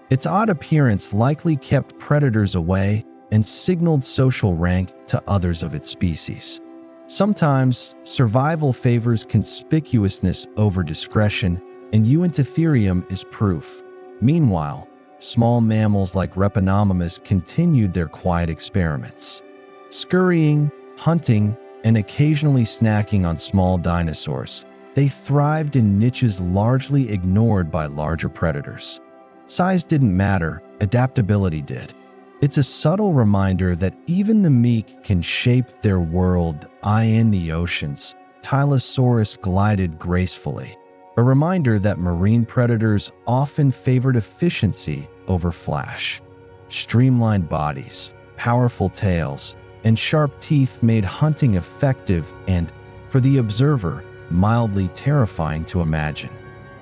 Its odd appearance likely kept predators away and signaled social rank to others of its species. Sometimes, survival favors conspicuousness over discretion, and Uintatherium is proof. Meanwhile, small mammals like Reptinomys continued their quiet experiments, scurrying, hunting, and occasionally snacking on small dinosaurs. They thrived in niches largely ignored by larger predators. Size didn't matter, adaptability did. It's a subtle reminder that even the meek can shape their world. In the oceans, Paleosaurus glided gracefully, a reminder that marine predators often favored efficiency over flash. Streamlined bodies, powerful tails, and sharp teeth made hunting effective and, for the observer, mildly terrifying to imagine.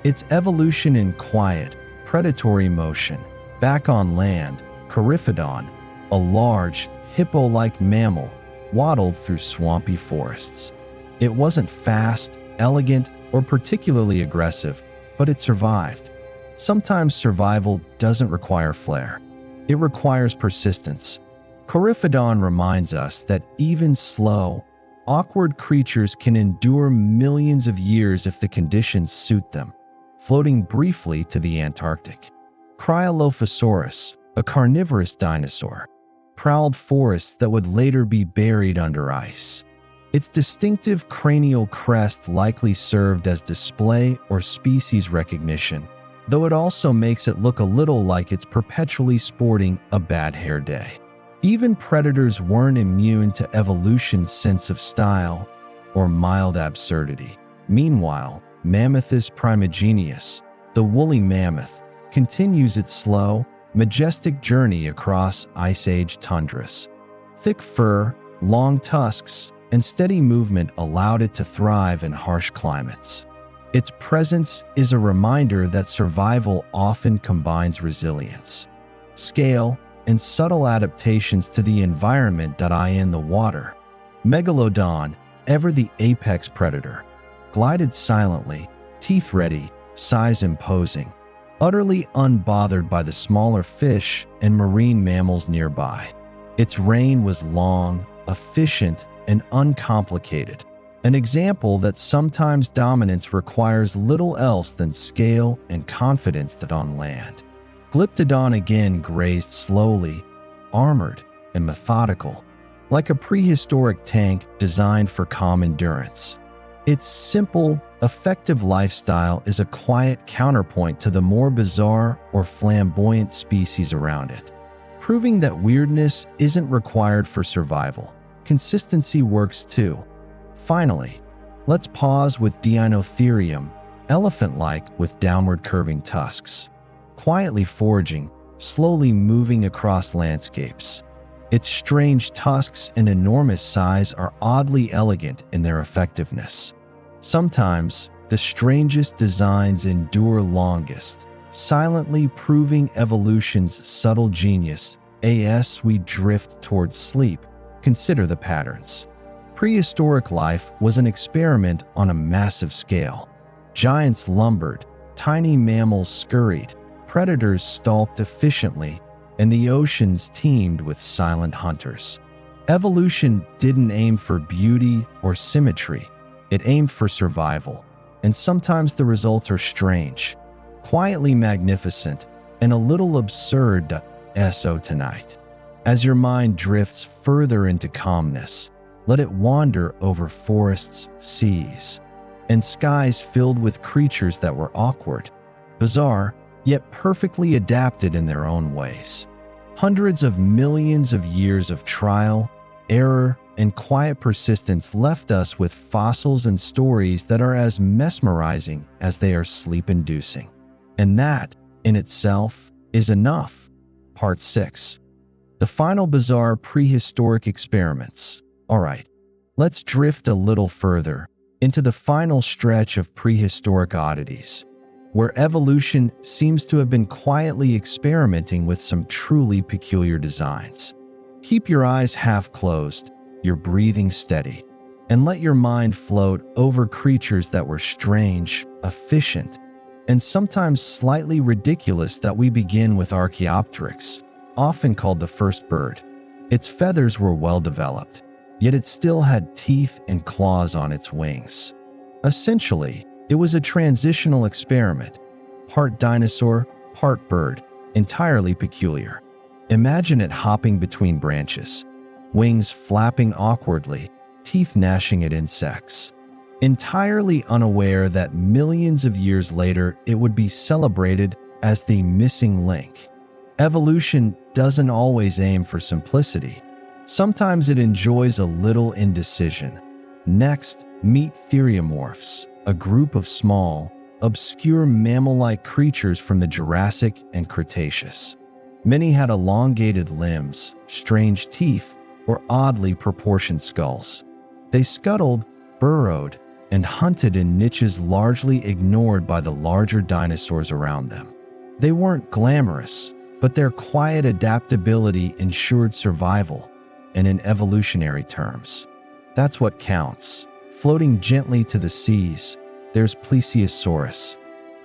Its evolution in quiet, predatory motion. Back on land, Coryphodon, a large, hippo-like mammal, waddled through swampy forests. It wasn't fast, elegant, or particularly aggressive, but it survived. Sometimes survival doesn't require flair. It requires persistence. Coryphodon reminds us that even slow, awkward creatures can endure millions of years if the conditions suit them, floating briefly to the Antarctic. Cryolophosaurus, a carnivorous dinosaur, prowled forests that would later be buried under ice. Its distinctive cranial crest likely served as display or species recognition, though it also makes it look a little like it's perpetually sporting a bad hair day. Even predators weren't immune to evolution's sense of style or mild absurdity. Meanwhile, Mammothus primigenius, the woolly mammoth, continues its slow, majestic journey across Ice Age tundras. Thick fur, long tusks, and steady movement allowed it to thrive in harsh climates. Its presence is a reminder that survival often combines resilience, scale, and subtle adaptations to the environment. In the water, Megalodon, ever the apex predator, glided silently, teeth ready, size imposing, utterly unbothered by the smaller fish and marine mammals nearby. Its reign was long, efficient, and uncomplicated, an example that sometimes dominance requires little else than scale and confidence on land. Glyptodon again grazed slowly, armored, and methodical, like a prehistoric tank designed for calm endurance. Its simple, effective lifestyle is a quiet counterpoint to the more bizarre or flamboyant species around it, proving that weirdness isn't required for survival. Consistency works too. Finally, Let's pause with Dinotherium, elephant-like with downward curving tusks, quietly foraging, slowly moving across landscapes. Its strange tusks and enormous size are oddly elegant in their effectiveness. Sometimes, the strangest designs endure longest, silently proving evolution's subtle genius. As we drift towards sleep, consider the patterns. Prehistoric life was an experiment on a massive scale. Giants lumbered, tiny mammals scurried, predators stalked efficiently, and the oceans teemed with silent hunters. Evolution didn't aim for beauty or symmetry, it aimed for survival. And sometimes the results are strange, quietly magnificent, and a little absurd. So tonight, as your mind drifts further into calmness, let it wander over forests, seas, and skies filled with creatures that were awkward, bizarre, yet perfectly adapted in their own ways. Hundreds of millions of years of trial, error, and quiet persistence left us with fossils and stories that are as mesmerizing as they are sleep-inducing. And that, in itself, is enough. Part 6. The final bizarre prehistoric experiments. Alright, let's drift a little further into the final stretch of prehistoric oddities, where evolution seems to have been quietly experimenting with some truly peculiar designs. Keep your eyes half closed, your breathing steady, and let your mind float over creatures that were strange, efficient, and sometimes slightly ridiculous. That we begin with Archaeopteryx, often called the first bird. Its feathers were well developed, yet it still had teeth and claws on its wings. Essentially, it was a transitional experiment, part dinosaur, part bird, entirely peculiar. Imagine it hopping between branches, wings flapping awkwardly, teeth gnashing at insects. Entirely unaware that millions of years later it would be celebrated as the missing link. Evolution doesn't always aim for simplicity. Sometimes it enjoys a little indecision. Next, meet theriomorphs, a group of small, obscure mammal-like creatures from the Jurassic and Cretaceous. Many had elongated limbs, strange teeth, or oddly proportioned skulls. They scuttled, burrowed, and hunted in niches largely ignored by the larger dinosaurs around them. They weren't glamorous, but their quiet adaptability ensured survival, and in evolutionary terms, that's what counts. Floating gently to the seas, there's Pliosaurus,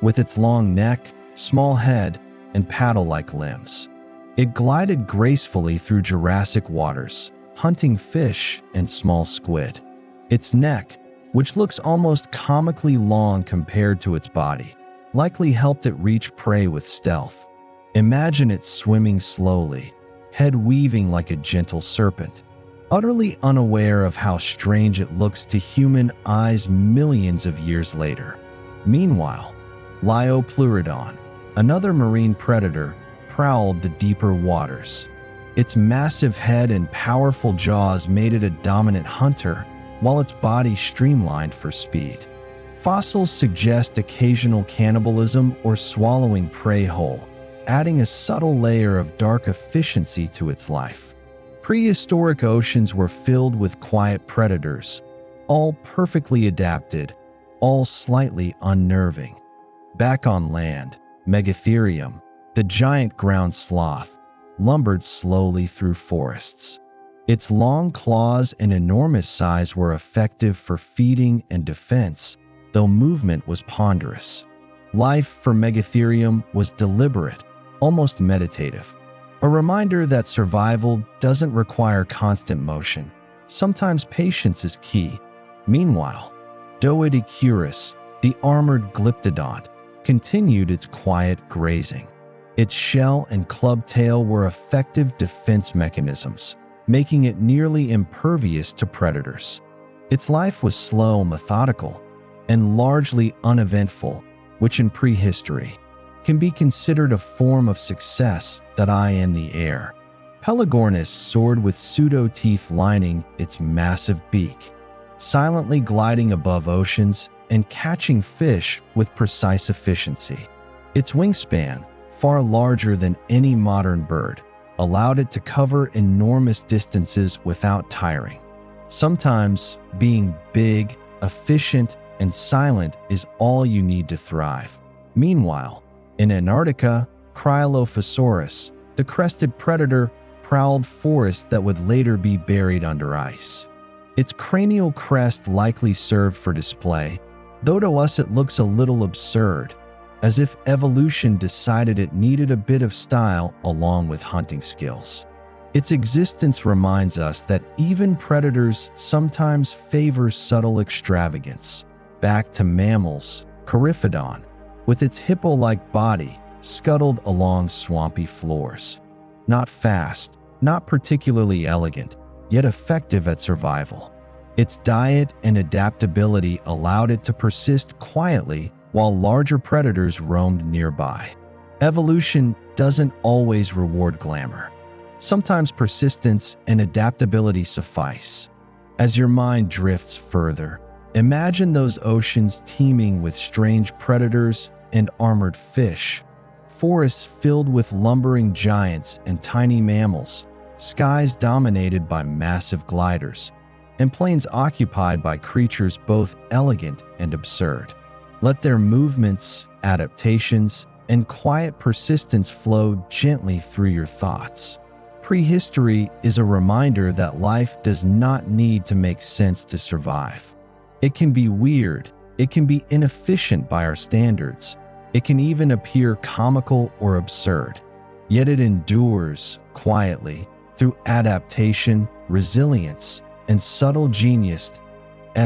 with its long neck, small head, and paddle-like limbs. It glided gracefully through Jurassic waters, hunting fish and small squid. Its neck, which looks almost comically long compared to its body, likely helped it reach prey with stealth. Imagine it swimming slowly, head weaving like a gentle serpent, utterly unaware of how strange it looks to human eyes millions of years later. Meanwhile, Liopleurodon, another marine predator, prowled the deeper waters. Its massive head and powerful jaws made it a dominant hunter, while its body streamlined for speed. Fossils suggest occasional cannibalism or swallowing prey whole, adding a subtle layer of dark efficiency to its life. Prehistoric oceans were filled with quiet predators, all perfectly adapted, all slightly unnerving. Back on land, Megatherium, the giant ground sloth, lumbered slowly through forests. Its long claws and enormous size were effective for feeding and defense, though movement was ponderous. Life for Megatherium was deliberate, almost meditative. A reminder that survival doesn't require constant motion. Sometimes patience is key. Meanwhile, Doedicurus, the armored glyptodont, continued its quiet grazing. Its shell and club tail were effective defense mechanisms, making it nearly impervious to predators. Its life was slow, methodical, and largely uneventful, which in prehistory can be considered a form of success. Eye in the air. Pelagornis soared with pseudo-teeth lining its massive beak. silently gliding above oceans and catching fish with precise efficiency. Its wingspan, far larger than any modern bird, allowed it to cover enormous distances without tiring. Sometimes being big, efficient, and silent is all you need to thrive. Meanwhile, in Antarctica, Cryolophosaurus, the crested predator, prowled forests that would later be buried under ice. Its cranial crest likely served for display, though to us it looks a little absurd, as if evolution decided it needed a bit of style along with hunting skills. Its existence reminds us that even predators sometimes favor subtle extravagance. Back to mammals, Coryphodon, with its hippo-like body, scuttled along swampy floors. Not fast, not particularly elegant, yet effective at survival. Its diet and adaptability allowed it to persist quietly while larger predators roamed nearby. Evolution doesn't always reward glamour. Sometimes persistence and adaptability suffice. As your mind drifts further, imagine those oceans teeming with strange predators and armored fish, forests filled with lumbering giants and tiny mammals, skies dominated by massive gliders, and plains occupied by creatures both elegant and absurd. Let their movements, adaptations, and quiet persistence flow gently through your thoughts. Prehistory is a reminder that life does not need to make sense to survive. It can be weird, it can be inefficient by our standards, it can even appear comical or absurd. Yet it endures quietly through adaptation, resilience, and subtle genius.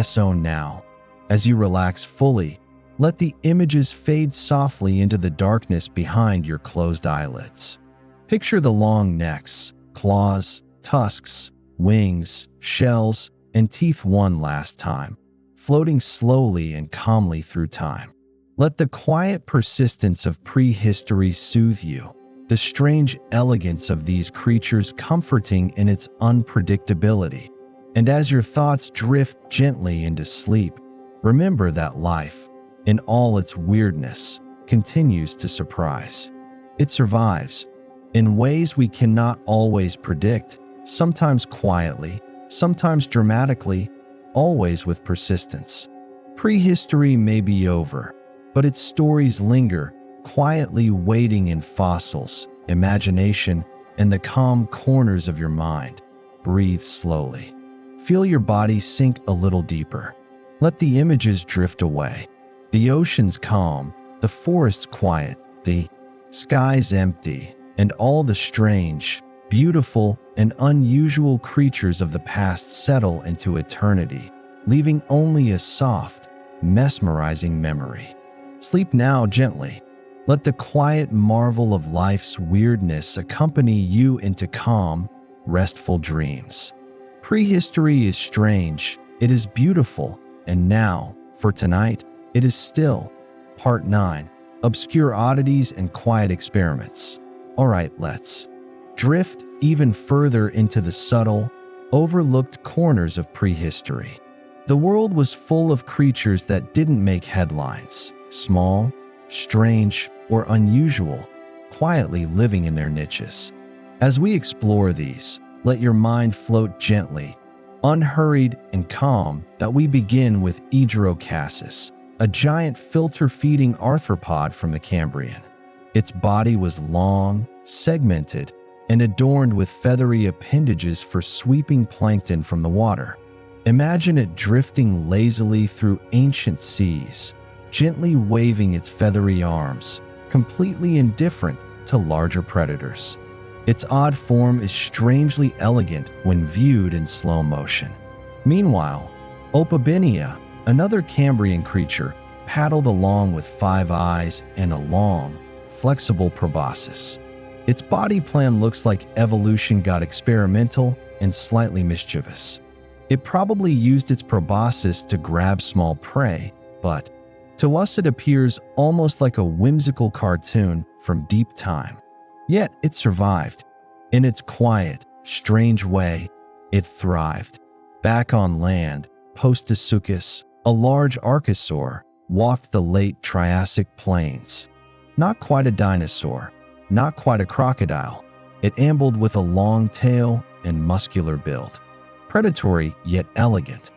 So now, as you relax fully, let the images fade softly into the darkness behind your closed eyelids. Picture the long necks, claws, tusks, wings, shells, and teeth one last time, floating slowly and calmly through time. Let the quiet persistence of prehistory soothe you, the strange elegance of these creatures comforting in its unpredictability. And as your thoughts drift gently into sleep, remember that life, in all its weirdness, continues to surprise. It survives in ways we cannot always predict, sometimes quietly, sometimes dramatically, always with persistence. Prehistory may be over, but its stories linger, quietly waiting in fossils, imagination, and the calm corners of your mind. Breathe slowly. Feel your body sink a little deeper. Let the images drift away. The ocean's calm, the forest's quiet, the sky's empty, and all the strange, beautiful, and unusual creatures of the past settle into eternity, leaving only a soft, mesmerizing memory. Sleep now gently. Let the quiet marvel of life's weirdness accompany you into calm, restful dreams. Prehistory is strange, it is beautiful, and now, for tonight, it is still. Part 9. Obscure Oddities and Quiet Experiments. Alright, let's drift even further into the subtle, overlooked corners of prehistory. The world was full of creatures that didn't make headlines, small, strange, or unusual, quietly living in their niches. As we explore these, let your mind float gently, unhurried and calm, that we begin with Hatzegopteryx, a giant filter-feeding arthropod from the Cambrian. Its body was long, segmented, and adorned with feathery appendages for sweeping plankton from the water. Imagine it drifting lazily through ancient seas, gently waving its feathery arms, completely indifferent to larger predators. Its odd form is strangely elegant when viewed in slow motion. Meanwhile, Opabinia, another Cambrian creature, paddled along with 5 eyes and a long, flexible proboscis. Its body plan looks like evolution got experimental and slightly mischievous. It probably used its proboscis to grab small prey, but to us it appears almost like a whimsical cartoon from deep time. Yet it survived. In its quiet, strange way, it thrived. Back on land, Postosuchus, a large archosaur, walked the late Triassic plains. Not quite a dinosaur, not quite a crocodile. It ambled with a long tail and muscular build. Predatory yet elegant.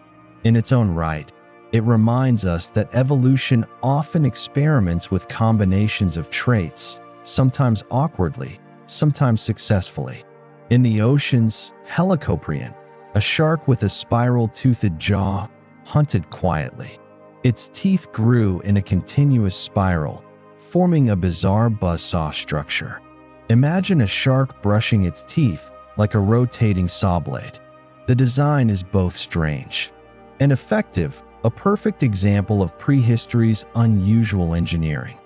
In its own right, it reminds us that evolution often experiments with combinations of traits, sometimes awkwardly, sometimes successfully. In the oceans, Helicoprion, a shark with a spiral-toothed jaw, hunted quietly. Its teeth grew in a continuous spiral, forming a bizarre buzzsaw structure. Imagine a shark brushing its teeth like a rotating saw blade. The design is both strange and effective, a perfect example of prehistory's unusual engineering.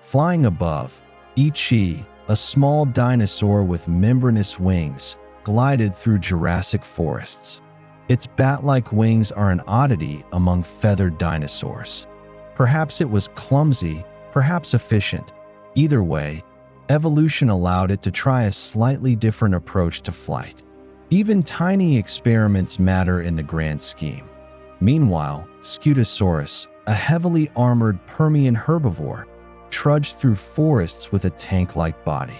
Flying above, Ichi, a small dinosaur with membranous wings, glided through Jurassic forests. Its bat-like wings are an oddity among feathered dinosaurs. Perhaps it was clumsy, perhaps efficient. Either way, evolution allowed it to try a slightly different approach to flight. Even tiny experiments matter in the grand scheme. Meanwhile, Scutosaurus, a heavily armored Permian herbivore, trudged through forests with a tank-like body.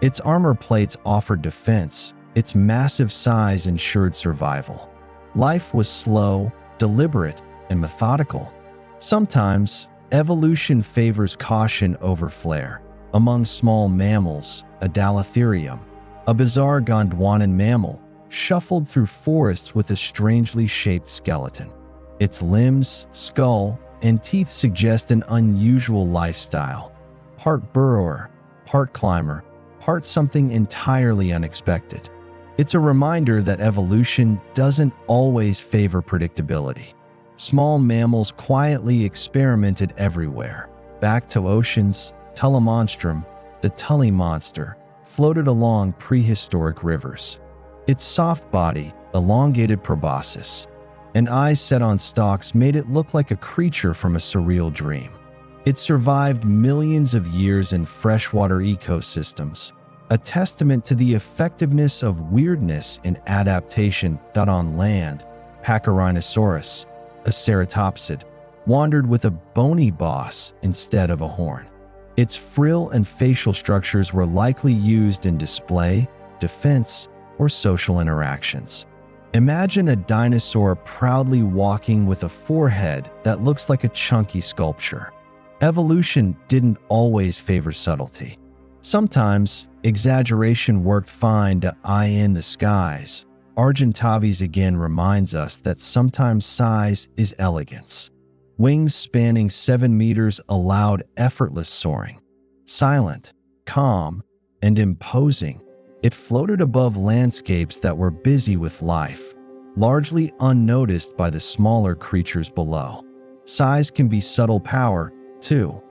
Its armor plates offered defense, its massive size ensured survival. Life was slow, deliberate, and methodical. Sometimes, evolution favors caution over flair. Among small mammals, Doedicurus, a bizarre Gondwanan mammal, shuffled through forests with a strangely shaped skeleton. Its limbs, skull, and teeth suggest an unusual lifestyle. Part burrower, part climber, part something entirely unexpected. It's a reminder that evolution doesn't always favor predictability. Small mammals quietly experimented everywhere. Back to oceans, Telemonstrum, the Tully monster, floated along prehistoric rivers. Its soft body, elongated proboscis, and eyes set on stalks made it look like a creature from a surreal dream. It survived millions of years in freshwater ecosystems, a testament to the effectiveness of weirdness in adaptation. On land, Paraceratherium, a ceratopsid, wandered with a bony boss instead of a horn. Its frill and facial structures were likely used in display, defense, or social interactions. Imagine a dinosaur proudly walking with a forehead that looks like a chunky sculpture. Evolution didn't always favor subtlety. Sometimes, exaggeration worked fine to eye in the skies. Argentavis again reminds us that sometimes size is elegance. Wings spanning 7 meters allowed effortless soaring. Silent, calm, and imposing, it floated above landscapes that were busy with life, largely unnoticed by the smaller creatures below. Size can be subtle power, too.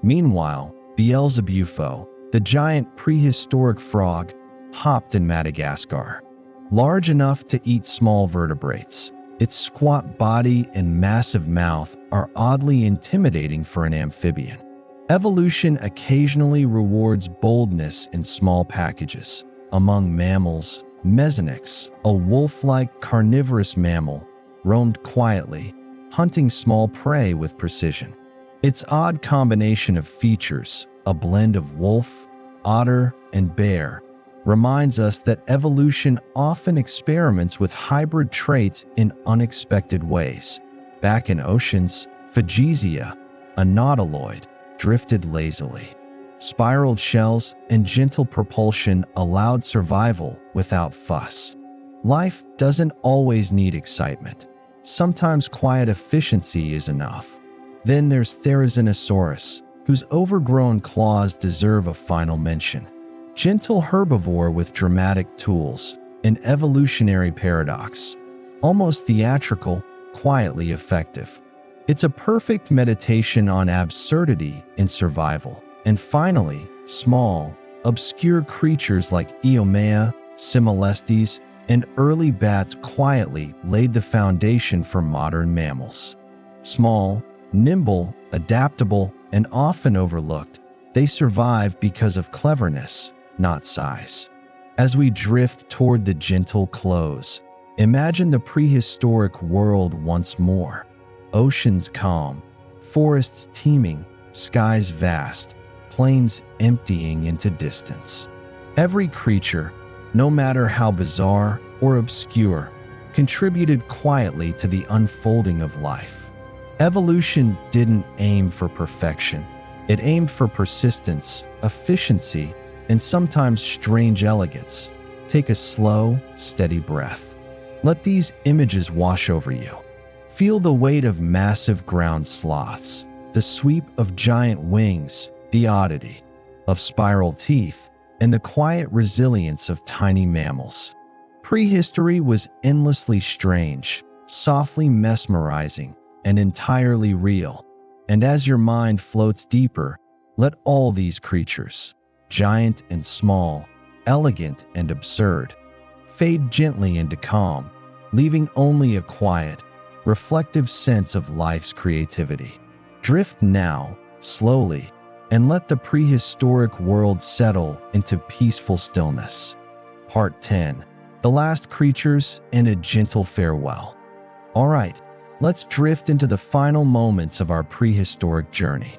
Meanwhile, Beelzebufo, the giant prehistoric frog, hopped in Madagascar. Large enough to eat small vertebrates, its squat body and massive mouth are oddly intimidating for an amphibian. Evolution occasionally rewards boldness in small packages. Among mammals, Mesonyx, a wolf-like carnivorous mammal, roamed quietly, hunting small prey with precision. Its odd combination of features, a blend of wolf, otter, and bear, reminds us that evolution often experiments with hybrid traits in unexpected ways. Back in oceans, Phagisia, a nautiloid, drifted lazily. Spiraled shells and gentle propulsion allowed survival without fuss. Life doesn't always need excitement. Sometimes quiet efficiency is enough. Then there's Therizinosaurus, whose overgrown claws deserve a final mention. Gentle herbivore with dramatic tools, an evolutionary paradox. Almost theatrical, quietly effective. It's a perfect meditation on absurdity in survival. And finally, small, obscure creatures like Eomea, Similestes, and early bats quietly laid the foundation for modern mammals. Small, nimble, adaptable, and often overlooked, they survive because of cleverness, not size. As we drift toward the gentle close, Imagine the prehistoric world once more. Oceans calm, forests teeming, skies vast, plains emptying into distance. Every creature, no matter how bizarre or obscure, contributed quietly to the unfolding of life. Evolution didn't aim for perfection. It aimed for persistence, efficiency, and sometimes strange elegance. Take a slow, steady breath. Let these images wash over you. Feel the weight of massive ground sloths, the sweep of giant wings, the oddity of spiral teeth, and the quiet resilience of tiny mammals. Prehistory was endlessly strange, softly mesmerizing, and entirely real. And as your mind floats deeper, let all these creatures, giant and small, elegant and absurd, fade gently into calm, leaving only a quiet, reflective sense of life's creativity. Drift now, slowly, and let the prehistoric world settle into peaceful stillness. Part 10. The Last Creatures and a Gentle Farewell. All right, let's drift into the final moments of our prehistoric journey.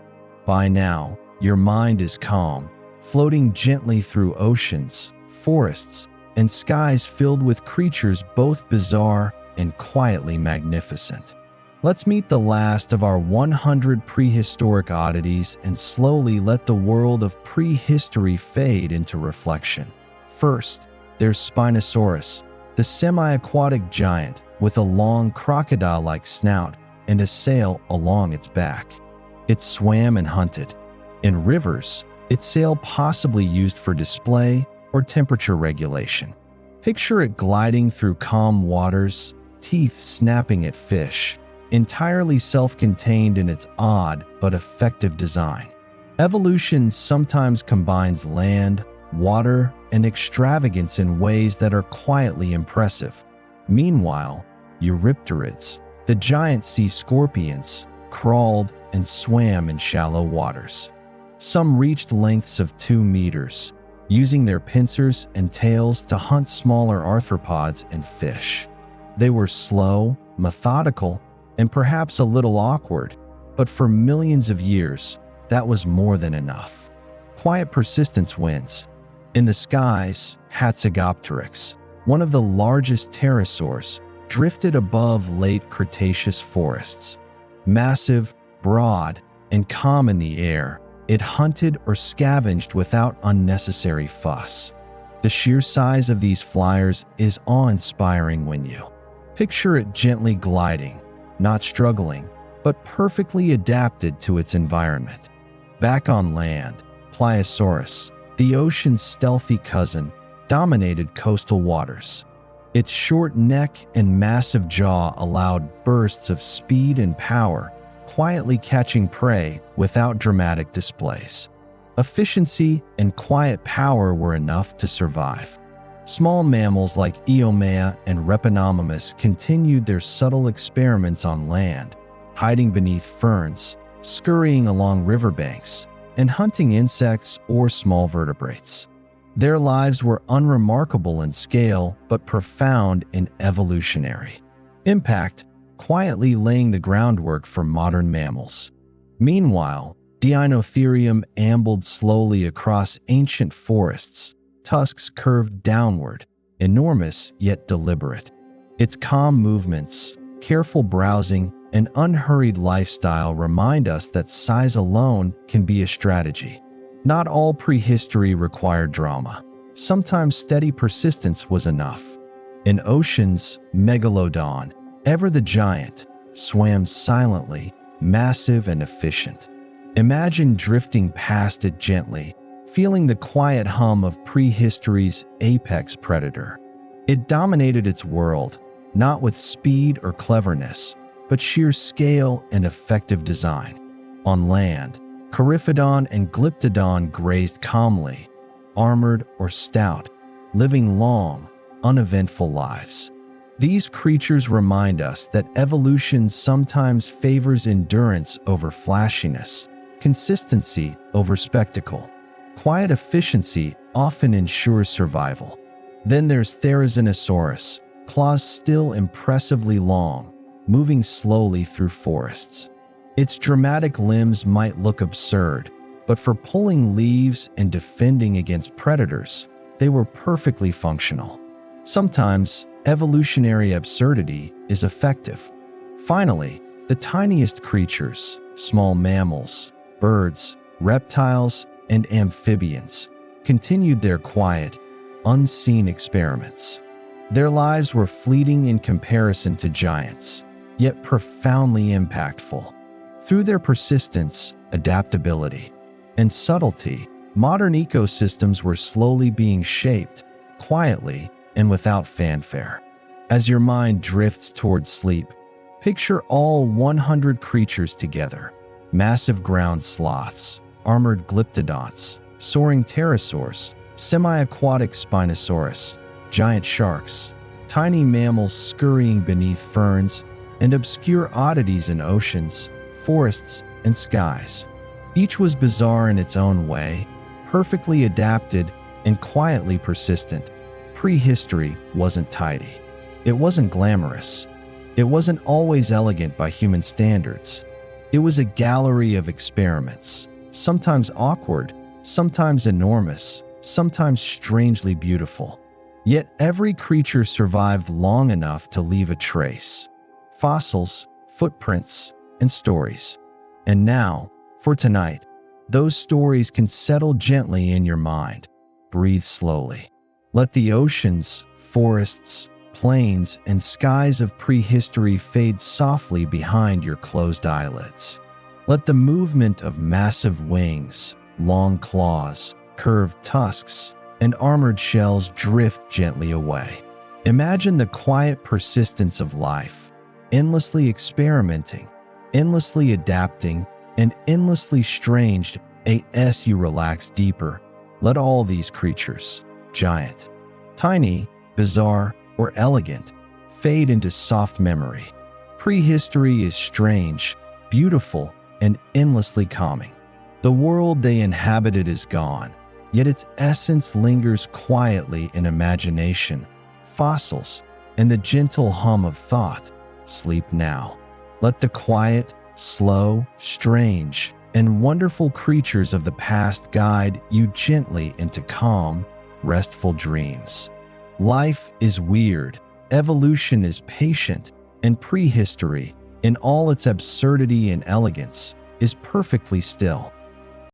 By now, your mind is calm, floating gently through oceans, forests, and skies filled with creatures both bizarre and quietly magnificent. Let's meet the last of our 100 prehistoric oddities and slowly let the world of prehistory fade into reflection. First, there's Spinosaurus, the semi-aquatic giant with a long crocodile-like snout and a sail along its back. It swam and hunted. In rivers, its sail possibly used for display or temperature regulation. Picture it gliding through calm waters, teeth snapping at fish, entirely self-contained in its odd but effective design. Evolution sometimes combines land, water, and extravagance in ways that are quietly impressive. Meanwhile, Eurypterids, the giant sea scorpions, crawled and swam in shallow waters. Some reached lengths of 2 meters, using their pincers and tails to hunt smaller arthropods and fish. They were slow, methodical, and perhaps a little awkward, but for millions of years, that was more than enough. Quiet persistence wins. In the skies, Hatzegopteryx, one of the largest pterosaurs, drifted above Late Cretaceous forests. Massive, broad, and calm in the air, it hunted or scavenged without unnecessary fuss. The sheer size of these flyers is awe-inspiring when you picture it gently gliding, not struggling, but perfectly adapted to its environment. Back on land, Pliosaurus, the ocean's stealthy cousin, dominated coastal waters. Its short neck and massive jaw allowed bursts of speed and power, quietly catching prey without dramatic displays. Efficiency and quiet power were enough to survive. Small mammals like Eomea and Reptinomys continued their subtle experiments on land, hiding beneath ferns, scurrying along riverbanks, and hunting insects or small vertebrates. Their lives were unremarkable in scale but profound in evolutionary impact, quietly laying the groundwork for modern mammals. Meanwhile, Dinosaurs ambled slowly across ancient forests, tusks curved downward, enormous yet deliberate. Its calm movements, careful browsing, and unhurried lifestyle remind us that size alone can be a strategy. Not all prehistory required drama. Sometimes steady persistence was enough. In oceans, Megalodon, ever the giant, swam silently, massive and efficient. Imagine drifting past it gently, feeling the quiet hum of prehistory's apex predator. It dominated its world, not with speed or cleverness, but sheer scale and effective design. On land, Coryphodon and Glyptodon grazed calmly, armored or stout, living long, uneventful lives. These creatures remind us that evolution sometimes favors endurance over flashiness, consistency over spectacle. Quiet efficiency often ensures survival. Then there's Therizinosaurus, claws still impressively long, moving slowly through forests. Its dramatic limbs might look absurd, but for pulling leaves and defending against predators, they were perfectly functional. Sometimes, evolutionary absurdity is effective. Finally, the tiniest creatures, small mammals, birds, reptiles, and amphibians, continued their quiet, unseen experiments. Their lives were fleeting in comparison to giants, yet profoundly impactful. Through their persistence, adaptability, and subtlety, modern ecosystems were slowly being shaped, quietly and without fanfare. As your mind drifts towards sleep, picture all 100 creatures together: massive ground sloths, armored glyptodonts, soaring pterosaurs, semi-aquatic Spinosaurus, giant sharks, tiny mammals scurrying beneath ferns, and obscure oddities in oceans, forests, and skies. Each was bizarre in its own way, perfectly adapted, and quietly persistent. Prehistory wasn't tidy. It wasn't glamorous. It wasn't always elegant by human standards. It was a gallery of experiments, sometimes awkward, sometimes enormous, sometimes strangely beautiful. Yet every creature survived long enough to leave a trace: fossils, footprints, and stories. And now, for tonight, those stories can settle gently in your mind. Breathe slowly. Let the oceans, forests, plains, and skies of prehistory fade softly behind your closed eyelids. Let the movement of massive wings, long claws, curved tusks, and armored shells drift gently away. Imagine the quiet persistence of life, endlessly experimenting, endlessly adapting, and endlessly strange. As you relax deeper, let all these creatures, giant, tiny, bizarre, or elegant, fade into soft memory. Prehistory is strange, beautiful, and endlessly calming. The world they inhabited is gone, yet its essence lingers quietly in imagination, fossils, and the gentle hum of thought. Sleep now. Let the quiet, slow, strange, and wonderful creatures of the past guide you gently into calm, restful dreams. Life is weird, evolution is patient, and prehistory, in all its absurdity and elegance, is perfectly still.